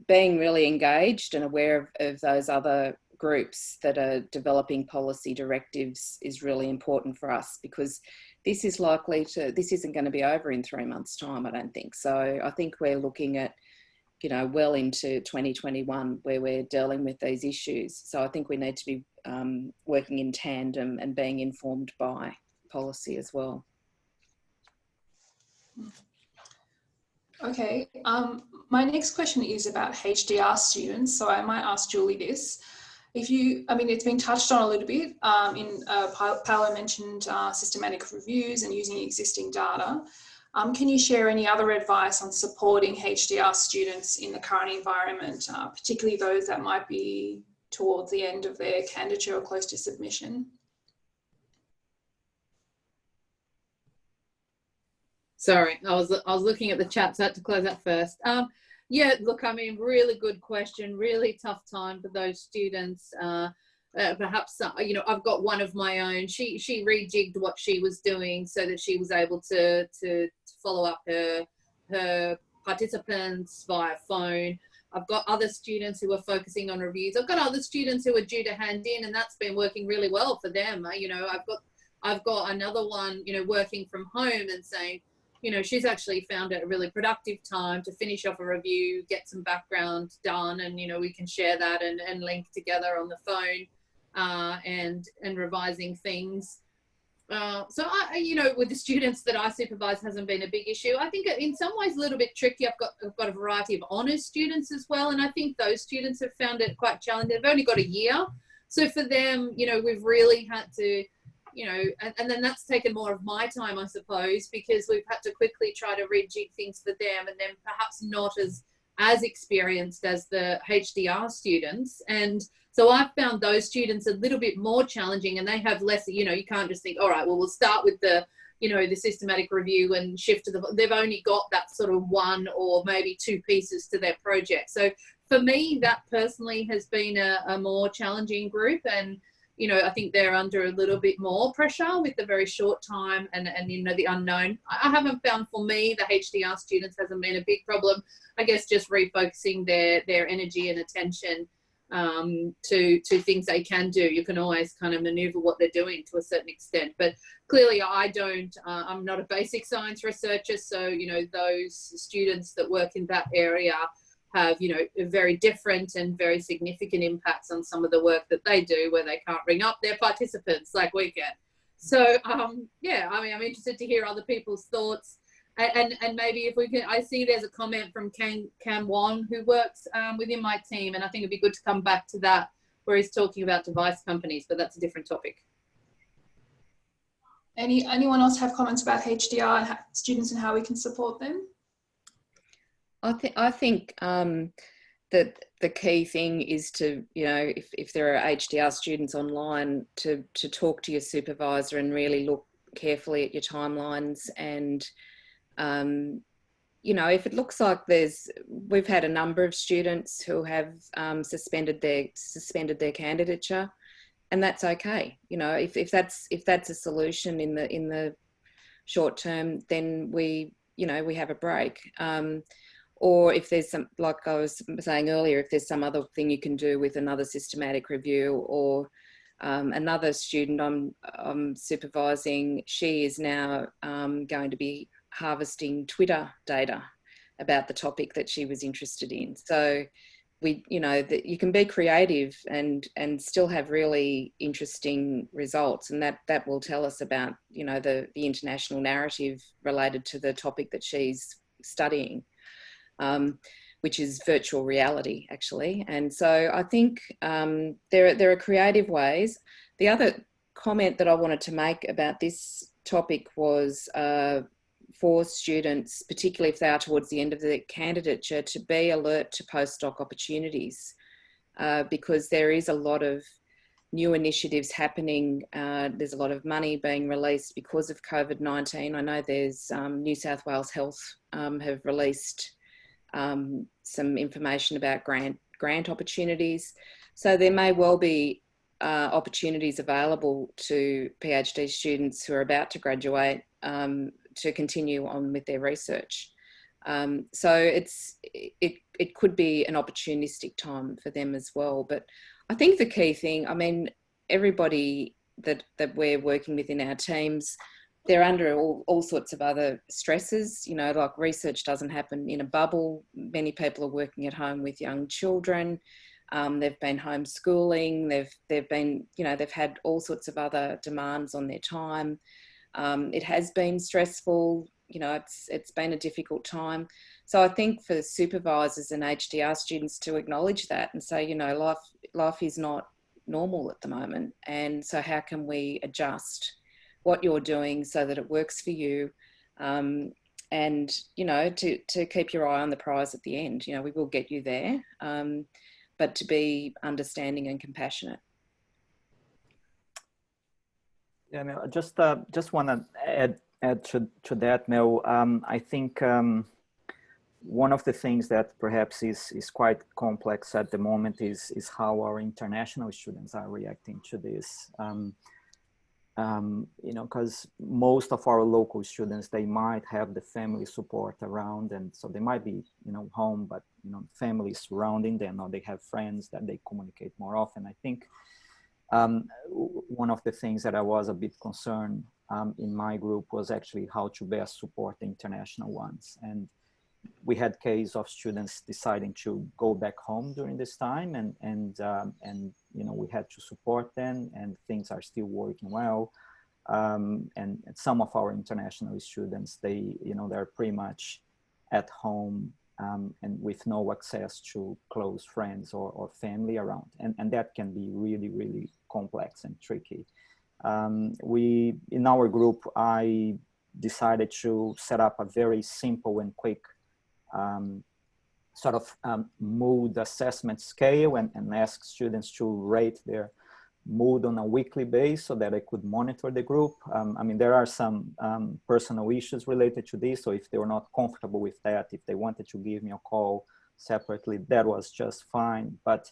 being really engaged and aware of those other groups that are developing policy directives is really important for us, because this isn't going to be over in 3 months' time, I don't think. So I think we're looking at, you know, well into 2021 where we're dealing with these issues. So I think we need to be working in tandem and being informed by policy as well. Okay, my next question is about HDR students. So I might ask Julie this. I mean, it's been touched on a little bit Paulo mentioned systematic reviews and using existing data. Can you share any other advice on supporting HDR students in the current environment, particularly those that might be towards the end of their candidature or close to submission? Sorry, I was looking at the chat, so I had to close that first. Yeah, look, I mean, really good question, really tough time for those students. Perhaps, you know, I've got one of my own. She rejigged what she was doing so that she was able to follow up her participants via phone. I've got other students who are focusing on reviews. I've got other students who are due to hand in, and that's been working really well for them. You know, I've got another one, you know, working from home and saying, you know, she's actually found it a really productive time to finish off a review, get some background done, and, you know, we can share that and link together on the phone and revising things. So you know, with the students that I supervise hasn't been a big issue. I think in some ways a little bit tricky. I've got a variety of honours students as well, and I think those students have found it quite challenging. They've only got a year, so for them, you know, we've really had to, you know, and then that's taken more of my time, I suppose, because we've had to quickly try to rejig things for them, and then perhaps not as experienced as the HDR students. And so I've found those students a little bit more challenging, and they have less, you know, you can't just think, all right, well, we'll start with the, you know, the systematic review and shift to they've only got that sort of one or maybe two pieces to their project. So for me, that personally has been a more challenging group. And, you know, I think they're under a little bit more pressure with the very short time and you know, the unknown. I haven't found, for me, the HDR students hasn't been a big problem. I guess just refocusing their energy and attention to things they can do. You can always kind of maneuver what they're doing to a certain extent, but clearly I don't, I'm not a basic science researcher. So, you know, those students that work in that area have, you know, very different and very significant impacts on some of the work that they do, where they can't ring up their participants like we can. So yeah, I mean, I'm interested to hear other people's thoughts, and maybe if we can, I see there's a comment from Cam Wong, who works within my team, and I think it'd be good to come back to that, where he's talking about device companies, but that's a different topic. Anyone else have comments about HDR and students and how we can support them? I think that the key thing is to, you know, if there are HDR students online, to talk to your supervisor and really look carefully at your timelines. And, you know, if it looks like we've had a number of students who have suspended their candidature, and that's okay. You know, if that's a solution in the short term, then we have a break. Or if there's some, like I was saying earlier, if there's some other thing you can do with another systematic review, or another student I'm supervising, she is now going to be harvesting Twitter data about the topic that she was interested in. So you know, that you can be creative and still have really interesting results, and that will tell us about, you know, the international narrative related to the topic that she's studying. Which is virtual reality, actually. And so I think there are creative ways. The other comment that I wanted to make about this topic was for students, particularly if they are towards the end of their candidature, to be alert to postdoc opportunities, because there is a lot of new initiatives happening. There's a lot of money being released because of COVID-19. I know there's New South Wales Health have released some information about grant opportunities. So there may well be opportunities available to PhD students who are about to graduate to continue on with their research. So it could be an opportunistic time for them as well. But I think the key thing, I mean, everybody that we're working with in our teams, they're under all sorts of other stresses. You know, like research doesn't happen in a bubble. Many people are working at home with young children. They've been homeschooling. They've been, you know, they've had all sorts of other demands on their time. It has been stressful. You know, it's been a difficult time. So I think for supervisors and HDR students to acknowledge that and say, you know, life is not normal at the moment. And so how can we adjust what you're doing so that it works for you? And, you know, to keep your eye on the prize at the end. You know, we will get you there, but to be understanding and compassionate. Yeah, Mel, I just want to add to that, Mel. I think one of the things that perhaps is quite complex at the moment is how our international students are reacting to this. You know, because most of our local students, they might have the family support around, and so they might be, you know, home, but, you know, family surrounding them, or they have friends that they communicate more often. I think one of the things that I was a bit concerned in my group was actually how to best support the international ones. And we had case of students deciding to go back home during this time, and you know, we had to support them, and things are still working well. And some of our international students, they, you know, they're pretty much at home and with no access to close friends or family around, and that can be really, really complex and tricky. In our group, I decided to set up a very simple and quick sort of mood assessment scale and ask students to rate their mood on a weekly basis so that I could monitor the group. I mean, there are some personal issues related to this, so if they were not comfortable with that, if they wanted to give me a call separately, that was just fine. But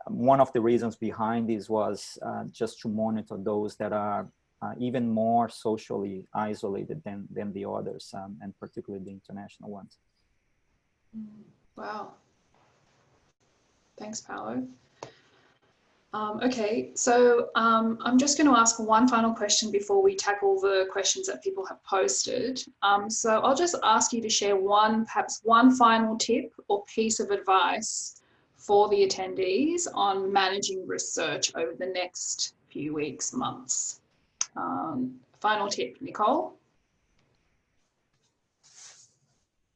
one of the reasons behind this was just to monitor those that are even more socially isolated than the others, and particularly the international ones. Wow. Thanks, Paulo. Okay, so I'm just going to ask one final question before we tackle the questions that people have posted. So I'll just ask you to share perhaps one final tip or piece of advice for the attendees on managing research over the next few weeks, months. Final tip, Nicole?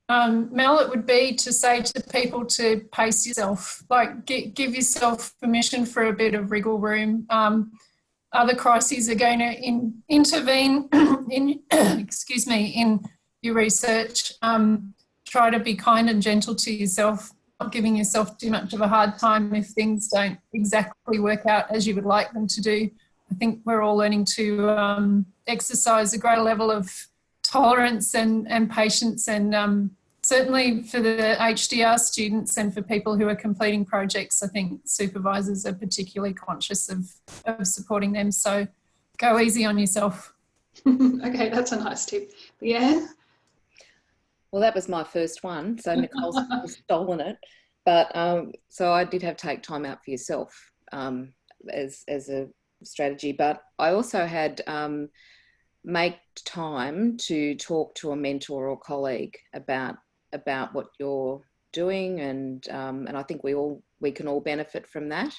Mel, it would be to say to people to pace yourself, like give yourself permission for a bit of wriggle room. Other crises are going to intervene in, excuse me, in your research. Try to be kind and gentle to yourself, not giving yourself too much of a hard time if things don't exactly work out as you would like them to do. I think we're all learning to exercise a greater level of tolerance and patience, and certainly for the HDR students and for people who are completing projects, I think supervisors are particularly conscious of supporting them. So go easy on yourself. Okay, that's a nice tip. Leanne? Well, that was my first one, so Nicole's stolen it. But so I did have take time out for yourself as a strategy, but I also had make time to talk to a mentor or colleague about what you're doing, and I think we can all benefit from that,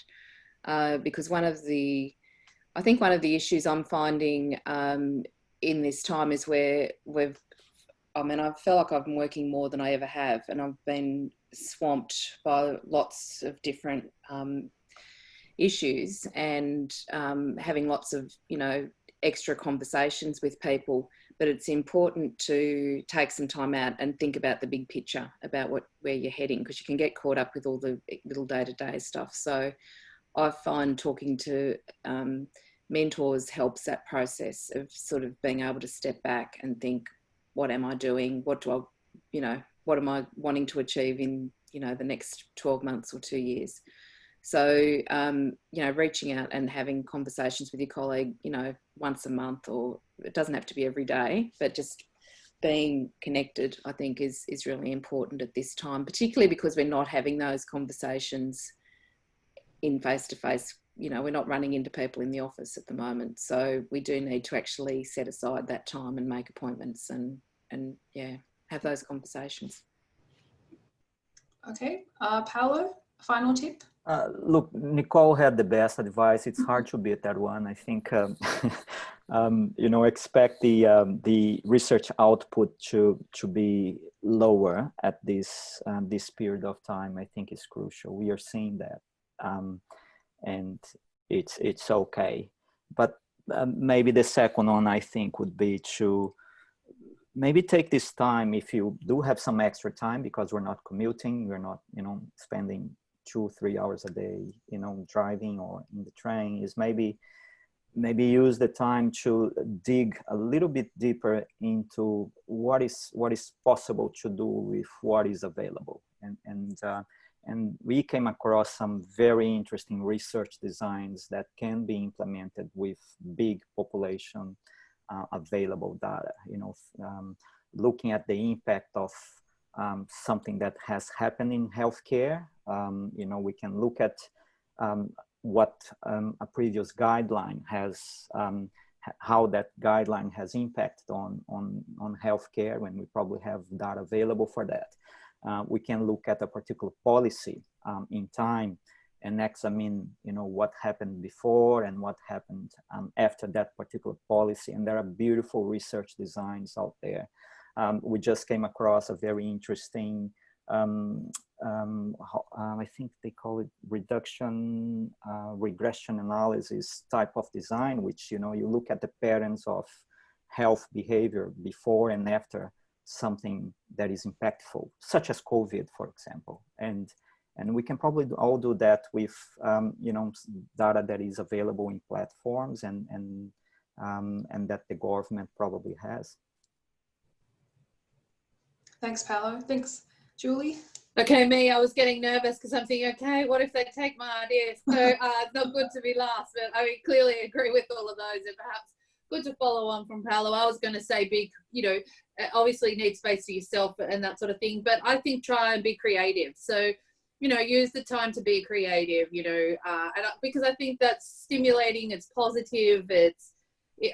because one of the issues I'm finding in this time is where I feel like I've been working more than I ever have, and I've been swamped by lots of different issues, and having lots of, you know, extra conversations with people, but it's important to take some time out and think about the big picture, about where you're heading, because you can get caught up with all the little day-to-day stuff. So I find talking to mentors helps that process of sort of being able to step back and think, what am I doing? What am I wanting to achieve in, the next 12 months or 2 years? So, reaching out and having conversations with your colleague, once a month, or it doesn't have to be every day, but just being connected, I think is really important at this time, particularly because we're not having those conversations in face-to-face. We're not running into people in the office at the moment. So we do need to actually set aside that time and make appointments and have those conversations. Okay, Paulo, final tip? Look, Nicole had the best advice. It's hard to beat that one. I think, expect the research output to be lower at this period of time. I think is crucial. We are seeing that, and it's okay. But maybe the second one, I think, would be to maybe take this time, if you do have some extra time, because we're not commuting, we're not, spending 2-3 hours a day, driving or in the train, is maybe use the time to dig a little bit deeper into what is possible to do with what is available. And we came across some very interesting research designs that can be implemented with big population available data, looking at the impact of something that has happened in healthcare. We can look at what a previous guideline has, how that guideline has impacted on healthcare, when we probably have data available for that. We can look at a particular policy in time and examine, what happened before and what happened after that particular policy. And there are beautiful research designs out there. We just came across a very interesting, I think they call it regression analysis type of design, which, you look at the patterns of health behavior before and after something that is impactful, such as COVID, for example. And we can probably all do that with, data that is available in platforms and that the government probably has. Thanks, Paulo. Thanks, Julie. Okay, me, I was getting nervous because I'm thinking, okay, what if they take my ideas? So it's not good to be last, but I clearly agree with all of those, and perhaps good to follow on from Paulo. I was going to say big, obviously need space for yourself and that sort of thing, but I think try and be creative. So, use the time to be creative, because I think that's stimulating, it's positive,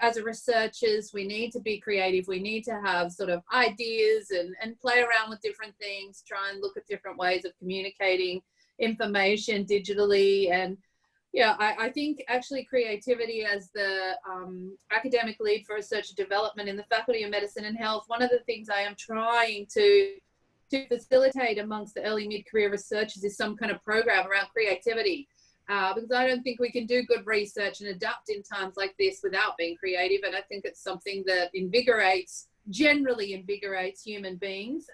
as researchers, we need to be creative. We need to have sort of ideas and play around with different things, try and look at different ways of communicating information digitally. And I think actually creativity, as the academic lead for research and development in the Faculty of Medicine and Health, one of the things I am trying to facilitate amongst the early mid-career researchers is some kind of program around creativity. Because I don't think we can do good research and adapt in times like this without being creative. And I think it's something that generally invigorates human beings,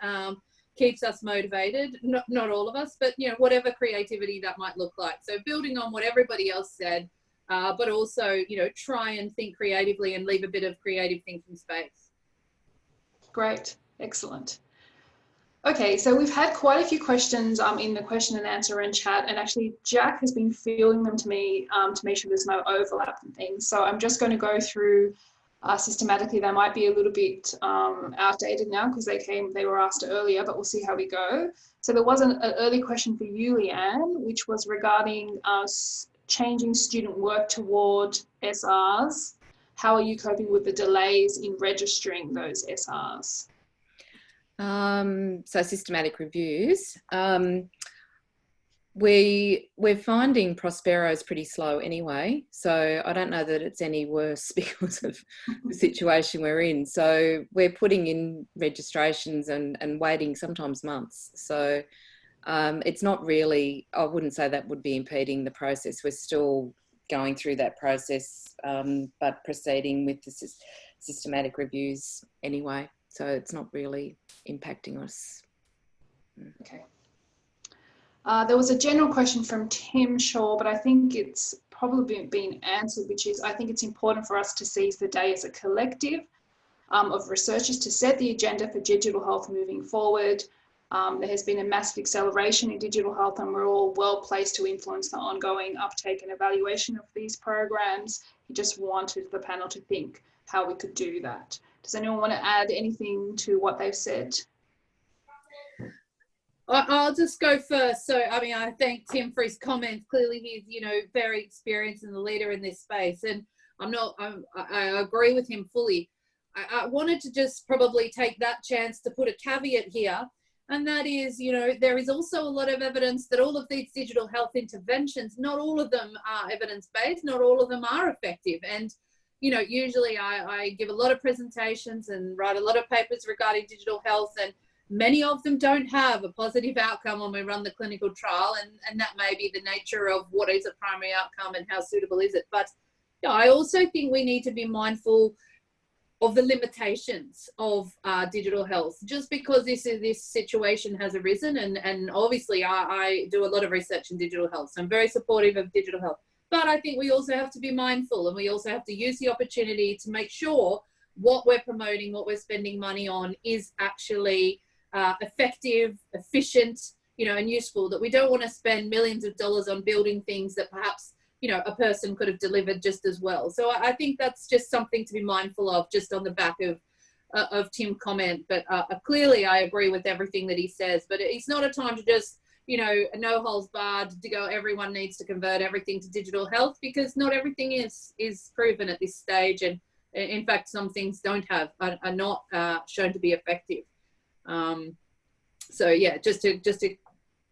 keeps us motivated, not all of us, but, whatever creativity that might look like. So building on what everybody else said, but also, try and think creatively and leave a bit of creative thinking space. Great, excellent. Okay, so we've had quite a few questions in the question and answer and chat, and actually Jack has been fielding them to me to make sure there's no overlap and things. So I'm just going to go through systematically. They might be a little bit outdated now because they were asked earlier, but we'll see how we go. So there was an early question for you, Leanne, which was regarding changing student work toward SRs. How are you coping with the delays in registering those SRs? So systematic reviews. We're finding Prospero is pretty slow anyway, so I don't know that it's any worse because of the situation we're in. So we're putting in registrations and waiting sometimes months. So it's not really, I wouldn't say that would be impeding the process. We're still going through that process, but proceeding with the systematic reviews anyway. So it's not really impacting us. Okay. There was a general question from Tim Shaw, but I think it's probably been answered, which is, I think it's important for us to seize the day as a collective of researchers to set the agenda for digital health moving forward. There has been a massive acceleration in digital health, and we're all well placed to influence the ongoing uptake and evaluation of these programs. He just wanted the panel to think how we could do that. Does anyone want to add anything to what they've said? I'll just go first. So, I mean, I thank Tim for his comments. Clearly, he's, you know, very experienced and the leader in this space. And I agree with him fully. I wanted to just probably take that chance to put a caveat here. And that is, you know, there is also a lot of evidence that all of these digital health interventions, not all of them are evidence-based, not all of them are effective. And, you know, usually I give a lot of presentations and write a lot of papers regarding digital health, and many of them don't have a positive outcome when we run the clinical trial, and that may be the nature of what is a primary outcome and how suitable is it. But you know, I also think we need to be mindful of the limitations of digital health. Just because this situation has arisen, and obviously I do a lot of research in digital health, so I'm very supportive of digital health. But I think we also have to be mindful, and we also have to use the opportunity to make sure what we're promoting, what we're spending money on is actually effective, efficient, you know, and useful. That we don't want to spend millions of dollars on building things that perhaps, you know, a person could have delivered just as well. So I think that's just something to be mindful of, just on the back of Tim's comment. But clearly I agree with everything that he says, but it's not a time to just, you know, no holds barred to go, everyone needs to convert everything to digital health, because not everything is proven at this stage. And in fact, some things are not shown to be effective. So yeah, just to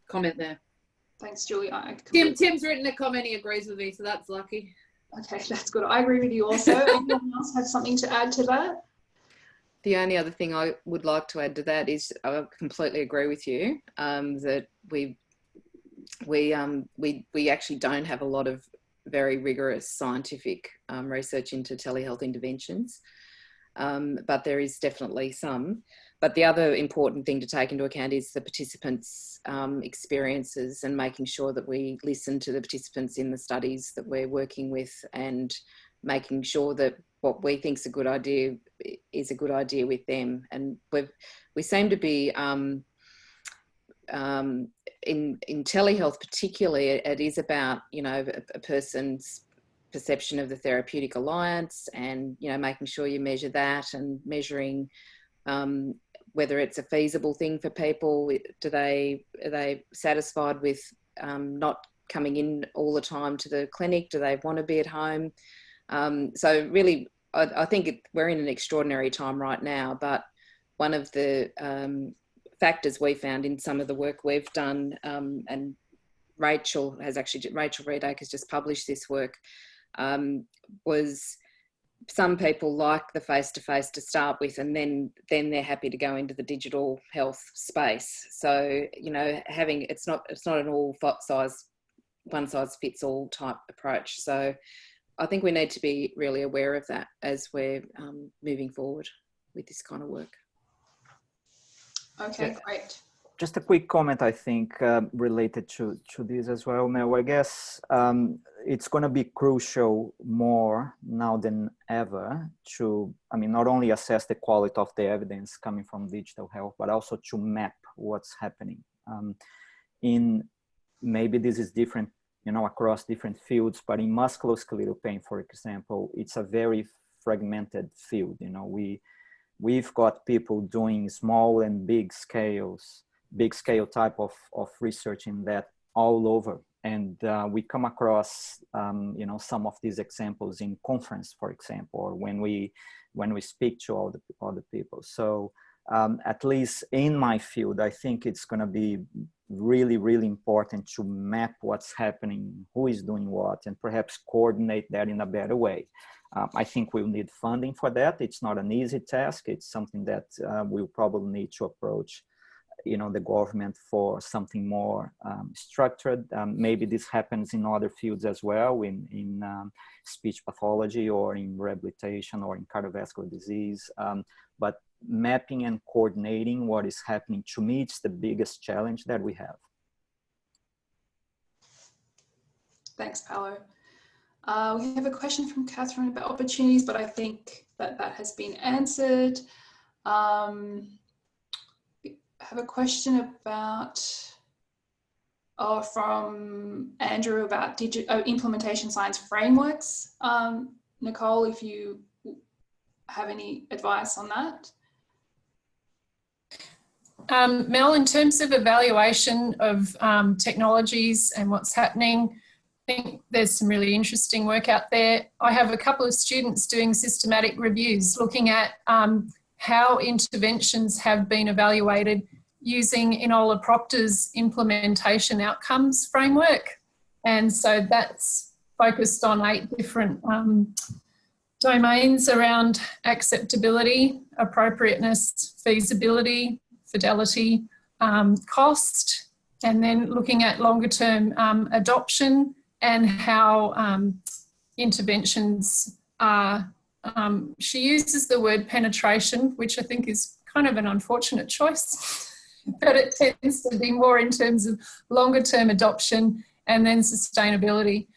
comment there. Thanks, Julie. Tim's written a comment, he agrees with me, so that's lucky. Okay, that's good. I agree with you also. Anyone else have something to add to that? The only other thing I would like to add to that is I completely agree with you, that we actually don't have a lot of very rigorous scientific research into telehealth interventions, but there is definitely some. But the other important thing to take into account is the participants' experiences, and making sure that we listen to the participants in the studies that we're working with, and making sure that what we think is a good idea is a good idea with them. And we seem to be, in telehealth particularly, it is about, you know, a person's perception of the therapeutic alliance, and, you know, making sure you measure that, and measuring whether it's a feasible thing for people. Are they satisfied with not coming in all the time to the clinic? Do they want to be at home? So really, I think we're in an extraordinary time right now, but one of the factors we found in some of the work we've done, and Rachel Redaker has just published this work, was some people like the face-to-face to start with, and then they're happy to go into the digital health space. So, you know, it's not an all one size fits all type approach. So I think we need to be really aware of that as we're moving forward with this kind of work. Okay, great. Just a quick comment, I think, related to this as well. Now, I guess it's going to be crucial more now than ever to, I mean, not only assess the quality of the evidence coming from digital health, but also to map what's happening. Maybe this is different, you know, across different fields, but in musculoskeletal pain, for example, it's a very fragmented field. You know, we've got people doing small and big scale type of research in that all over. And we come across, you know, some of these examples in conference, for example, or when we speak to all the people. So at least in my field, I think it's going to be really, really important to map what's happening, who is doing what, and perhaps coordinate that in a better way. I think we'll need funding for that. It's not an easy task. It's something that we'll probably need to approach you know, the government for something more structured. Maybe this happens in other fields as well, in speech pathology or in rehabilitation or in cardiovascular disease. But mapping and coordinating what is happening, to me, it's the biggest challenge that we have. Thanks, Paulo. We have a question from Catherine about opportunities, but I think that has been answered. We have a question about, from Andrew about implementation science frameworks. Nicole, if you have any advice on that? Mel, in terms of evaluation of technologies and what's happening, I think there's some really interesting work out there. I have a couple of students doing systematic reviews looking at how interventions have been evaluated using Inola Proctor's implementation outcomes framework. And so that's focused on 8 different domains around acceptability, appropriateness, feasibility, fidelity, cost, and then looking at longer term adoption and how interventions are, she uses the word penetration, which I think is kind of an unfortunate choice, but it tends to be more in terms of longer term adoption and then sustainability.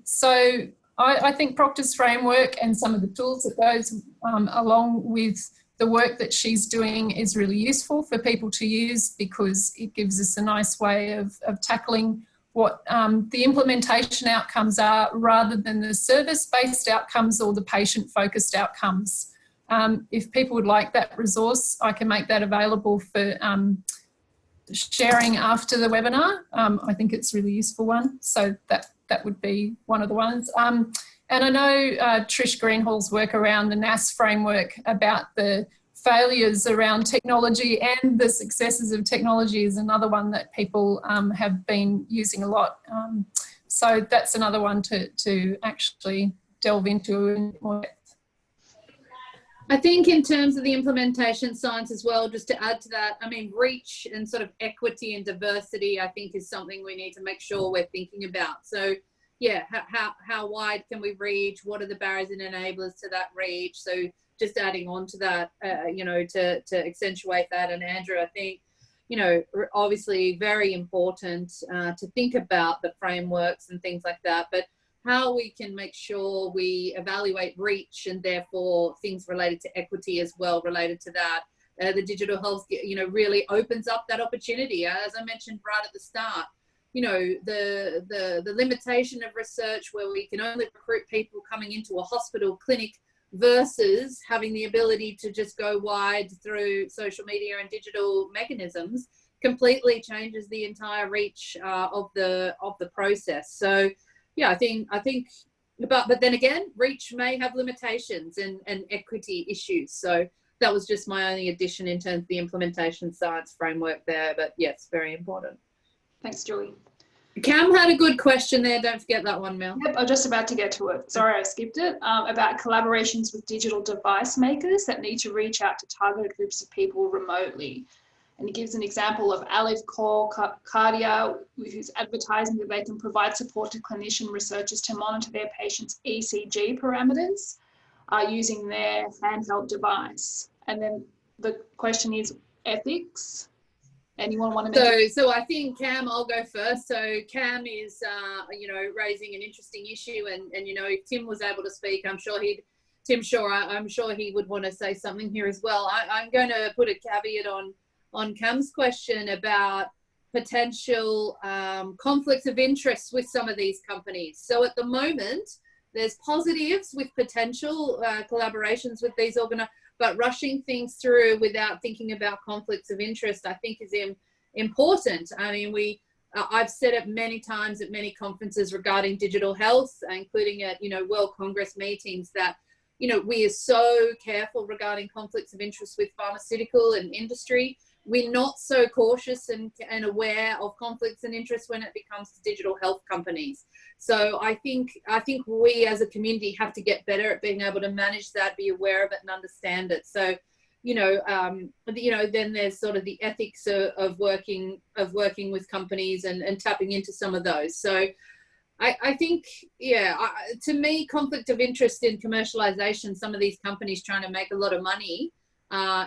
So I think Proctor's framework and some of the tools that goes along with the work that she's doing is really useful for people to use, because it gives us a nice way of tackling what the implementation outcomes are, rather than the service-based outcomes or the patient-focused outcomes. If people would like that resource, I can make that available for sharing after the webinar. I think it's a really useful one, so that would be one of the ones. And I know Trish Greenhall's work around the NAS framework about the failures around technology and the successes of technology is another one that people have been using a lot. So that's another one to actually delve into in more depth. I think in terms of the implementation science as well, just to add to that, I mean, reach and sort of equity and diversity, I think, is something we need to make sure we're thinking about. So yeah, how wide can we reach? What are the barriers and enablers to that reach? So just adding on to that, you know, to accentuate that. And Andrew, I think, you know, obviously very important to think about the frameworks and things like that, but how we can make sure we evaluate reach and therefore things related to equity as well related to that. The digital health, you know, really opens up that opportunity. As I mentioned right at the start, you know, the limitation of research where we can only recruit people coming into a hospital clinic versus having the ability to just go wide through social media and digital mechanisms completely changes the entire reach of the process. So yeah, I think but then again, reach may have limitations and equity issues. So that was just my only addition in terms of the implementation science framework there, but yes, very important. Thanks, Julie. Cam had a good question there. Don't forget that one, Mel. Yep, I was just about to get to it. Sorry, I skipped it. About collaborations with digital device makers that need to reach out to targeted groups of people remotely. And he gives an example of Aleph Core Cardia, who's advertising that they can provide support to clinician researchers to monitor their patients' ECG parameters using their handheld device. And then the question is ethics. Anyone want to mention? So I think Cam, I'll go first. So Cam is, you know, raising an interesting issue, and you know, if Tim was able to speak, I'm sure he would want to say something here as well. I'm going to put a caveat on Cam's question about potential conflicts of interest with some of these companies. So at the moment, there's positives with potential collaborations with these organizations, but rushing things through without thinking about conflicts of interest, I think, is important. I mean, I've said it many times at many conferences regarding digital health, including at, you know, World Congress meetings, that, you know, we are so careful regarding conflicts of interest with pharmaceutical and industry. We're not so cautious and aware of conflicts and interest when it becomes to digital health companies. So I think we as a community have to get better at being able to manage that, be aware of it and understand it. So then there's sort of the ethics of working with companies and tapping into some of those. So I think, to me, conflict of interest in commercialization, some of these companies trying to make a lot of money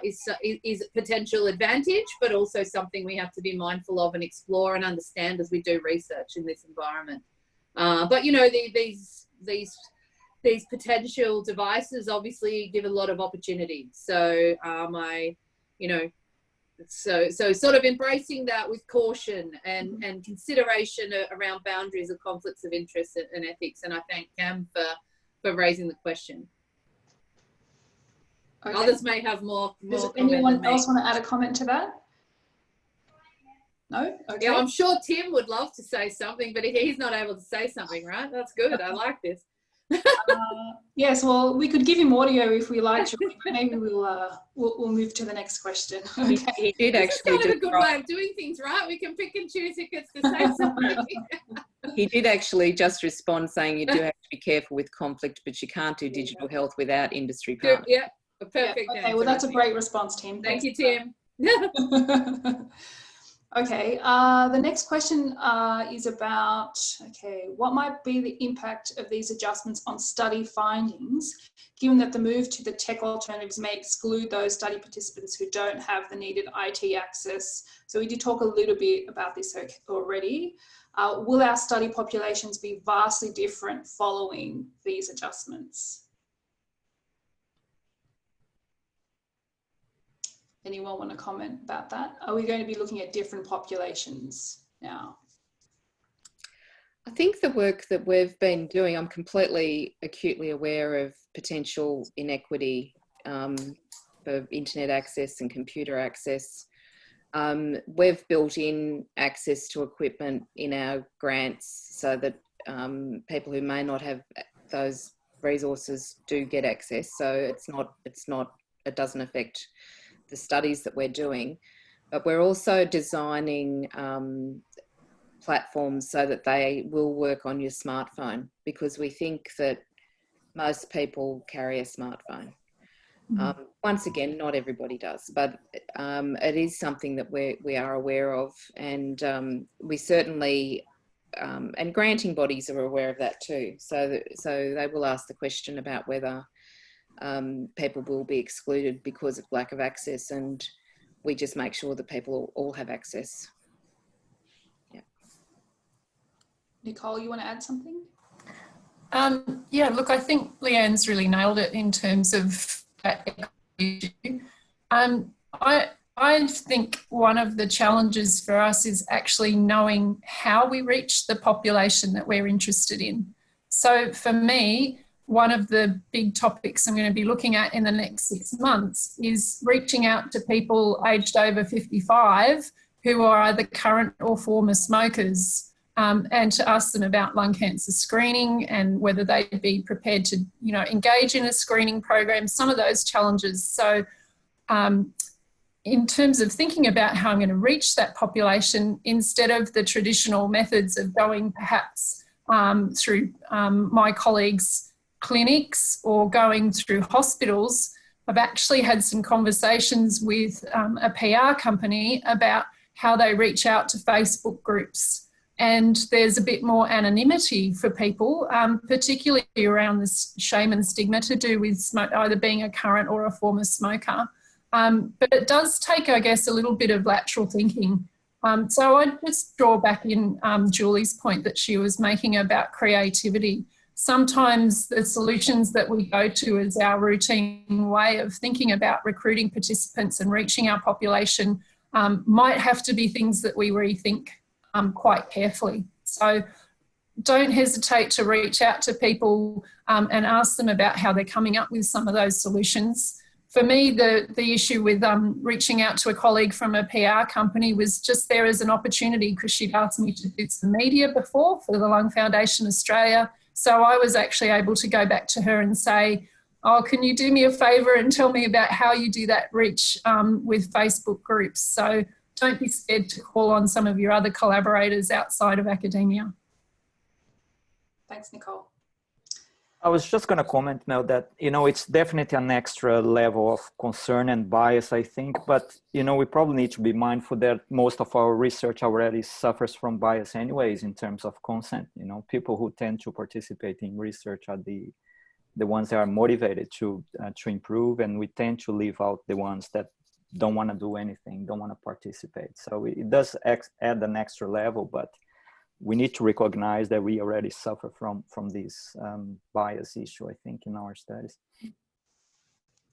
is a potential advantage, but also something we have to be mindful of and explore and understand as we do research in this environment. But these potential devices obviously give a lot of opportunity. So so sort of embracing that with caution and consideration around boundaries of conflicts of interest and ethics. And I thank Cam for raising the question. Okay. Others may have more. Does anyone else want to add a comment to that? No? Okay. Yeah, I'm sure Tim would love to say something, but he's not able to say something, right? That's good. I like this. Yes, well, we could give him audio if we like to, but maybe we'll move to the next question. Okay. He did actually. This is kind of a good way of doing things, right? We can pick and choose who gets to say something. He did actually just respond saying you do have to be careful with conflict, but you can't do digital health without industry partners. Yeah, a perfect okay, answer. well, that's a great response, Tim. Thank you, Tim. Okay, the next question is about, what might be the impact of these adjustments on study findings, given that the move to the tech alternatives may exclude those study participants who don't have the needed IT access? So we did talk a little bit about this already. Will our study populations be vastly different following these adjustments? Anyone want to comment about that? Are we going to be looking at different populations now? I think the work that we've been doing, I'm completely acutely aware of potential inequity for internet access and computer access. We've built in access to equipment in our grants so that people who may not have those resources do get access. So it doesn't affect the studies that we're doing, but we're also designing platforms so that they will work on your smartphone, because we think that most people carry a smartphone. Once again, not everybody does, but it is something that we are aware of, and we certainly, and granting bodies are aware of that too. So they will ask the question about whether people will be excluded because of lack of access, and we just make sure that people all have access. Yeah. Nicole, you want to add something? Yeah, look, I think Leanne's really nailed it in terms of that issue. I think one of the challenges for us is actually knowing how we reach the population that we're interested in. So for me, one of the big topics I'm going to be looking at in the next 6 months is reaching out to people aged over 55 who are either current or former smokers, and to ask them about lung cancer screening and whether they'd be prepared to, engage in a screening program, some of those challenges. So in terms of thinking about how I'm going to reach that population, instead of the traditional methods of going perhaps through my colleagues' clinics or going through hospitals, I've actually had some conversations with a PR company about how they reach out to Facebook groups. And there's a bit more anonymity for people, particularly around this shame and stigma to do with either being a current or a former smoker. But it does take, I guess, a little bit of lateral thinking. So I'd just draw back in Julie's point that she was making about creativity. Sometimes the solutions that we go to as our routine way of thinking about recruiting participants and reaching our population might have to be things that we rethink quite carefully. So don't hesitate to reach out to people and ask them about how they're coming up with some of those solutions. For me, the issue with reaching out to a colleague from a PR company was just there as an opportunity, because she'd asked me to do some media before for the Lung Foundation Australia. So I was actually able to go back to her and say, oh, can you do me a favour and tell me about how you do that reach with Facebook groups? So don't be scared to call on some of your other collaborators outside of academia. Thanks, Nicole. I was just going to comment now that, it's definitely an extra level of concern and bias, I think, but, we probably need to be mindful that most of our research already suffers from bias anyways in terms of consent. People who tend to participate in research are the ones that are motivated to improve, and we tend to leave out the ones that don't want to do anything, don't want to participate. So it does add an extra level, but we need to recognize that we already suffer from this bias issue, I think, in our studies. Yep.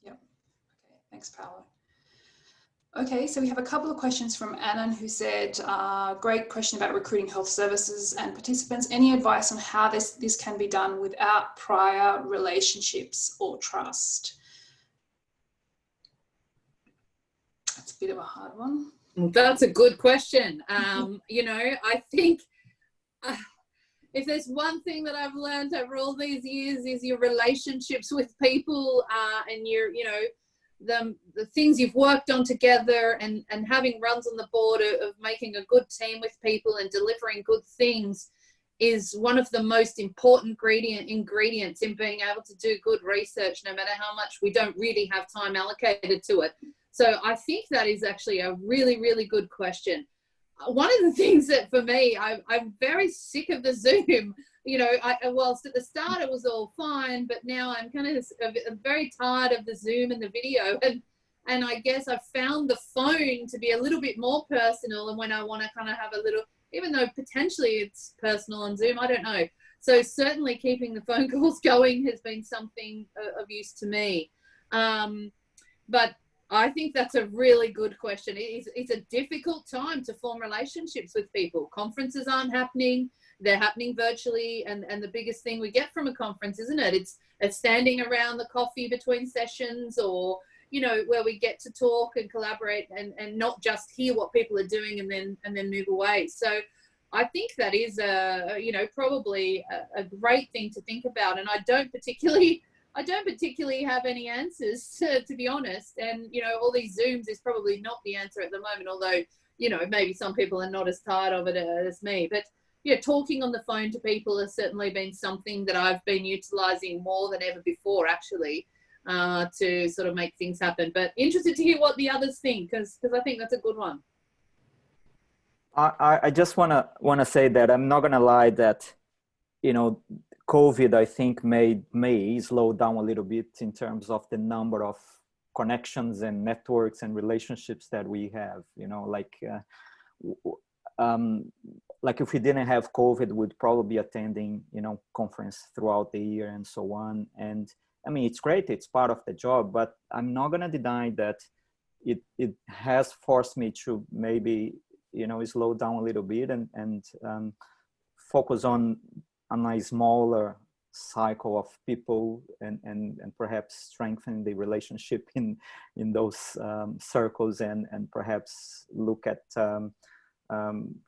Okay, thanks, Paulo. Okay, so we have a couple of questions from Annan, who said, great question about recruiting health services and participants. Any advice on how this can be done without prior relationships or trust? That's a bit of a hard one. That's a good question. I think if there's one thing that I've learned over all these years is your relationships with people and the things you've worked on together and having runs on the board of making a good team with people and delivering good things is one of the most important ingredients in being able to do good research, no matter how much we don't really have time allocated to it. So I think that is actually a really, really good question. One of the things that for me, I'm very sick of the Zoom. Whilst at the start it was all fine, but now I'm kind of very tired of the Zoom and the video. And I guess I've found the phone to be a little bit more personal. And when I want to kind of have a little, even though potentially it's personal on Zoom, I don't know. So certainly keeping the phone calls going has been something of use to me. But I think that's a really good question. It's a difficult time to form relationships with people. Conferences aren't happening. They're happening virtually. And the biggest thing we get from a conference, isn't it? It's standing around the coffee between sessions, or, where we get to talk and collaborate and not just hear what people are doing and then move away. So I think that is probably a great thing to think about. And I don't particularly have any answers, to be honest. And, all these Zooms is probably not the answer at the moment, although, maybe some people are not as tired of it as me. But, talking on the phone to people has certainly been something that I've been utilising more than ever before, actually, to sort of make things happen. But interested to hear what the others think, because I think that's a good one. I just want to say that I'm not going to lie that, COVID, I think, made me slow down a little bit in terms of the number of connections and networks and relationships that we have. Like if we didn't have COVID, we'd probably be attending, conference throughout the year and so on. And I mean, it's great, it's part of the job, but I'm not going to deny that it has forced me to maybe, slow down a little bit and focus on a smaller cycle of people and perhaps strengthen the relationship in those circles and perhaps look at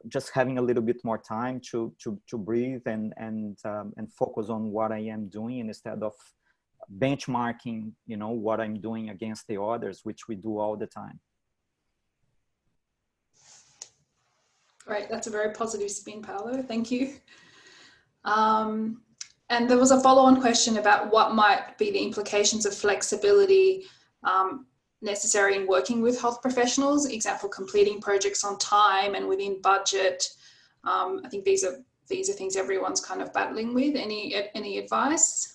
just having a little bit more time to breathe and focus on what I am doing instead of benchmarking, what I'm doing against the others, which we do all the time. Great, that's a very positive spin, Paulo. Thank you. And there was a follow-on question about what might be the implications of flexibility necessary in working with health professionals, example, completing projects on time and within budget. I think these are things everyone's kind of battling with. Any advice?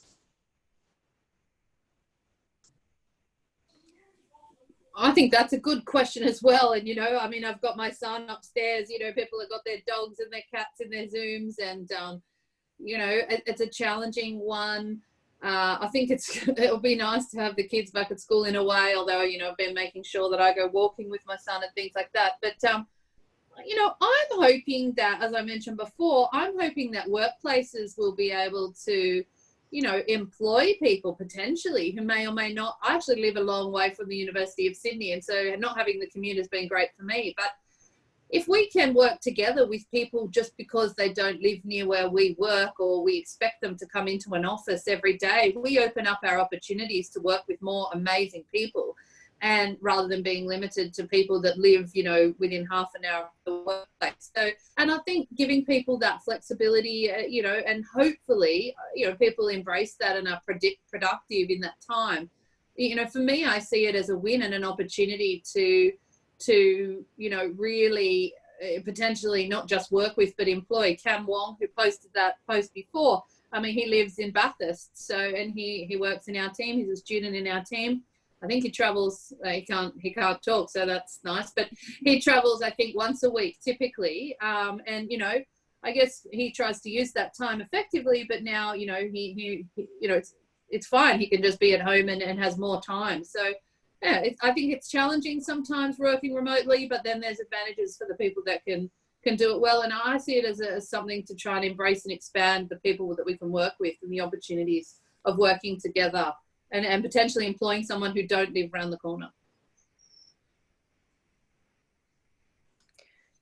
I think that's a good question as well. And, I've got my son upstairs, people have got their dogs and their cats in their Zooms and, it's a challenging one. I think it'll be nice to have the kids back at school in a way, although, I've been making sure that I go walking with my son and things like that. But, I'm hoping that, as I mentioned before, I'm hoping that workplaces will be able to, employ people potentially who may or may not. I actually live a long way from the University of Sydney, and so not having the commute has been great for me. But if we can work together with people just because they don't live near where we work or we expect them to come into an office every day, we open up our opportunities to work with more amazing people. and rather than being limited to people that live, you know, within half an hour of the workplace. So, and I think giving people that flexibility, you know, and hopefully, you know, people embrace that and are productive in that time. You know, for me, I see it as a win and an opportunity to you know, really potentially not just work with, but employ. Cam Wong, who posted that post before, I mean, he lives in Bathurst, so, and he works in our team. He's a student in our team. I think he travels, he can't talk, so that's nice, but he travels, I think, once a week typically. And, you know, I guess he tries to use that time effectively, but now, you know, he you know, it's fine. He can just be at home and has more time. So, yeah, I think it's challenging sometimes working remotely, but then there's advantages for the people that can do it well. And I see it as something to try and embrace and expand the people that we can work with and the opportunities of working together and potentially employing someone who don't live around the corner.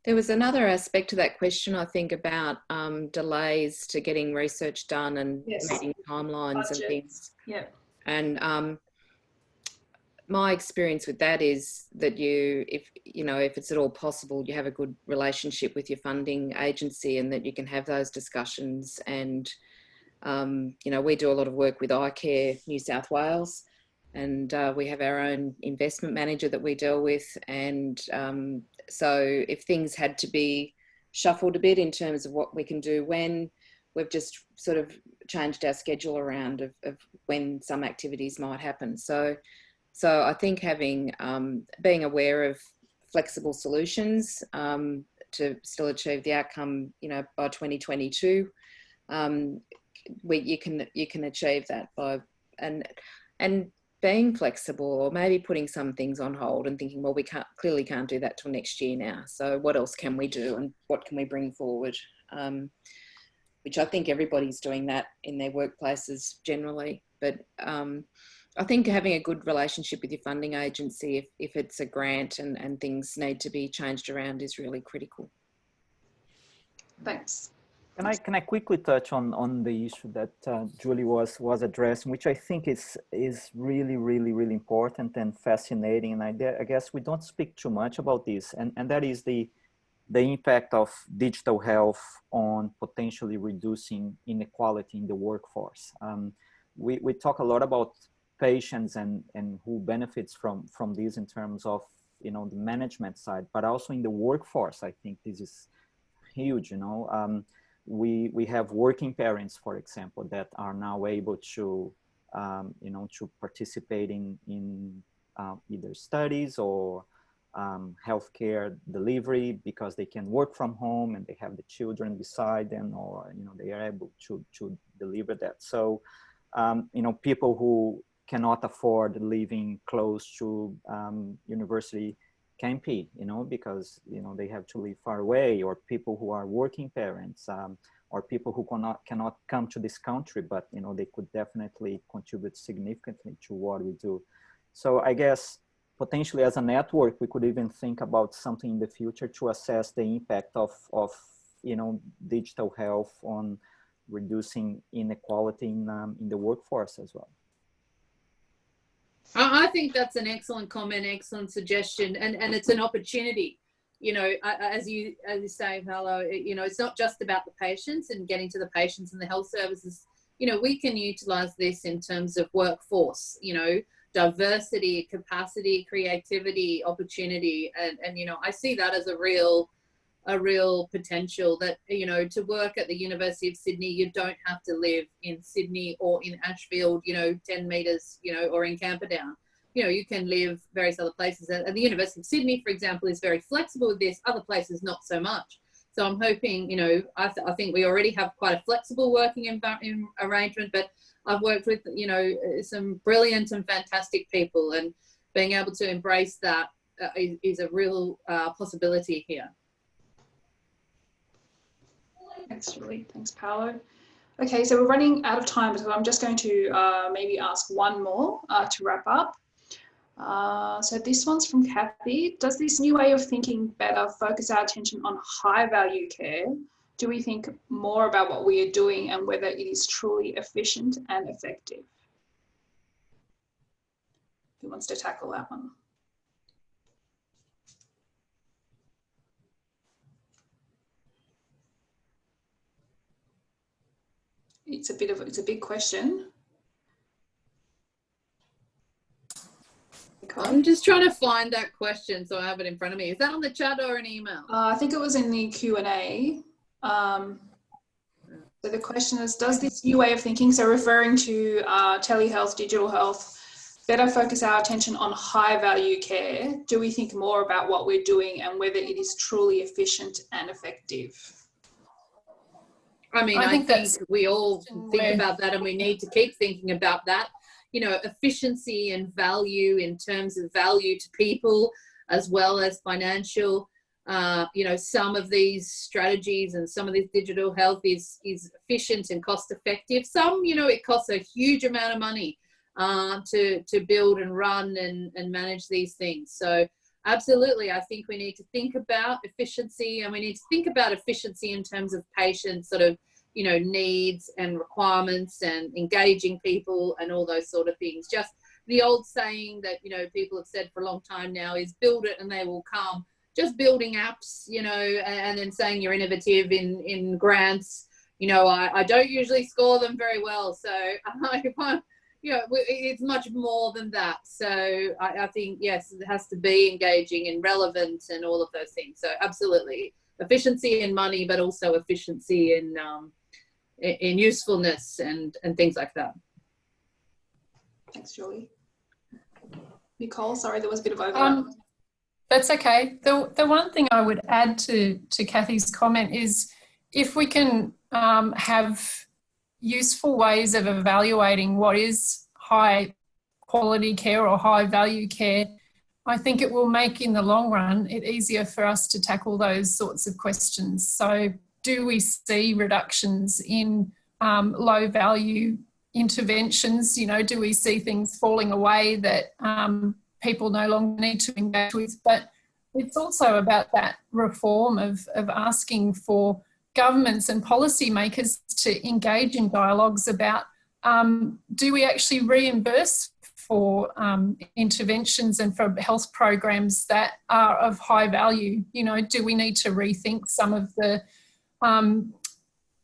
There was another aspect to that question, I think, about delays to getting research done and meeting timelines and things. Yeah. And my experience with that is that if it's at all possible, you have a good relationship with your funding agency and that you can have those discussions. And you know, we do a lot of work with iCare New South Wales, and we have our own investment manager that we deal with. And so if things had to be shuffled a bit in terms of what we can do when, we've just sort of changed our schedule around of when some activities might happen. So I think being aware of flexible solutions to still achieve the outcome, you know, by 2022, you can achieve that by and being flexible, or maybe putting some things on hold and thinking, well, we clearly can't do that till next year now. So what else can we do, and what can we bring forward? Which I think everybody's doing that in their workplaces generally. But I think having a good relationship with your funding agency, if it's a grant and things need to be changed around, is really critical. Thanks. Can I quickly touch on the issue that Julie was addressing, which I think is really, really, really important and fascinating. And I guess we don't speak too much about this, and that is the impact of digital health on potentially reducing inequality in the workforce. We talk a lot about patients and who benefits from this in terms of, you know, the management side, but also in the workforce. I think this is huge. You know, we have working parents, for example, that are now able to you know, to participate in either studies or healthcare delivery because they can work from home and they have the children beside them, or, you know, they are able to deliver that. So you know, people who cannot afford living close to university campi, you know, because, you know, they have to live far away, or people who are working parents, or people who cannot come to this country, but, you know, they could definitely contribute significantly to what we do. So I guess potentially as a network, we could even think about something in the future to assess the impact of you know, digital health on reducing inequality in the workforce as well. I think that's an excellent comment, excellent suggestion, and it's an opportunity. You know, as you say, Paulo, you know, it's not just about the patients and getting to the patients and the health services. You know, we can utilize this in terms of workforce, you know, diversity, capacity, creativity, opportunity, and you know, I see that as a real potential that, you know, to work at the University of Sydney, you don't have to live in Sydney or in Ashfield, you know, 10 metres, you know, or in Camperdown. You know, you can live various other places. And the University of Sydney, for example, is very flexible with this. Other places, not so much. So I'm hoping, you know, I think we already have quite a flexible working arrangement, but I've worked with, you know, some brilliant and fantastic people, and being able to embrace that is a real possibility here. Thanks, Julie. Thanks, Paulo. Okay, so we're running out of time, so I'm just going to maybe ask one more to wrap up. So this one's from Kathy. Does this new way of thinking better focus our attention on high value care? Do we think more about what we are doing and whether it is truly efficient and effective? Who wants to tackle that one? it's a big question. Nicole? I'm just trying to find that question so I have it in front of me. Is that on the chat or an email? I think it was in the Q&A. So the question is, does this new way of thinking, so referring to telehealth, digital health, better focus our attention on high value care? Do we think more about what we're doing and whether it is truly efficient and effective? I mean, I think we all think about that, and we need to keep thinking about that. You know, efficiency and value in terms of value to people as well as financial. You know, some of these strategies and some of this digital health is efficient and cost effective. Some, you know, it costs a huge amount of money to build and run and manage these things. So absolutely, I think we need to think about efficiency, and we need to think about efficiency in terms of patients' sort of, you know, needs and requirements and engaging people and all those sort of things. Just the old saying that, you know, people have said for a long time now is build it and they will come. Just building apps, you know, and then saying you're innovative in grants, you know, I don't usually score them very well. So, you know, it's much more than that. So I think, yes, it has to be engaging and relevant and all of those things. So absolutely, efficiency in money, but also efficiency in usefulness and things like that. Thanks, Julie. Nicole, sorry, there was a bit of overlap. That's okay. The one thing I would add to Kathy's comment is if we can have useful ways of evaluating what is high quality care or high value care, I think it will make in the long run it easier for us to tackle those sorts of questions. So do we see reductions in low value interventions? You know, do we see things falling away that people no longer need to engage with? But it's also about that reform of asking for governments and policymakers to engage in dialogues about do we actually reimburse for interventions and for health programs that are of high value? You know, do we need to rethink some of the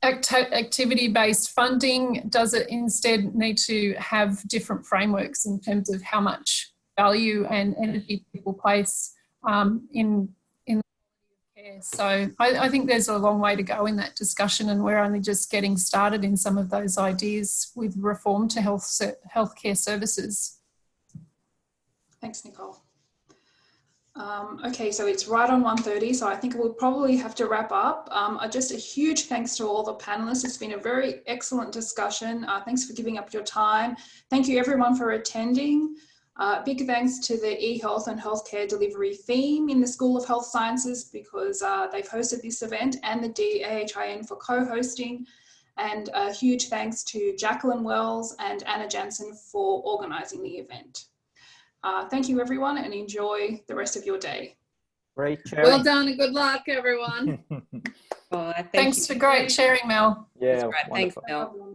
activity-based funding? Does it instead need to have different frameworks in terms of how much value and energy people place in care? So I think there's a long way to go in that discussion, and we're only just getting started in some of those ideas with reform to healthcare services. Thanks, Nicole. Okay, so it's right on 1:30, so I think we'll probably have to wrap up. Just a huge thanks to all the panelists. It's been a very excellent discussion. Thanks for giving up your time. Thank you everyone for attending. Big thanks to the eHealth and Healthcare Delivery theme in the School of Health Sciences, because they've hosted this event, and the DHIN for co-hosting. And a huge thanks to Jacqueline Wells and Anna Jansen for organising the event. Thank you everyone, and enjoy the rest of your day. Great sharing. Well done and good luck, everyone. Bye. Thanks for great sharing, Mel. Yeah, That's great. Thanks, Mel.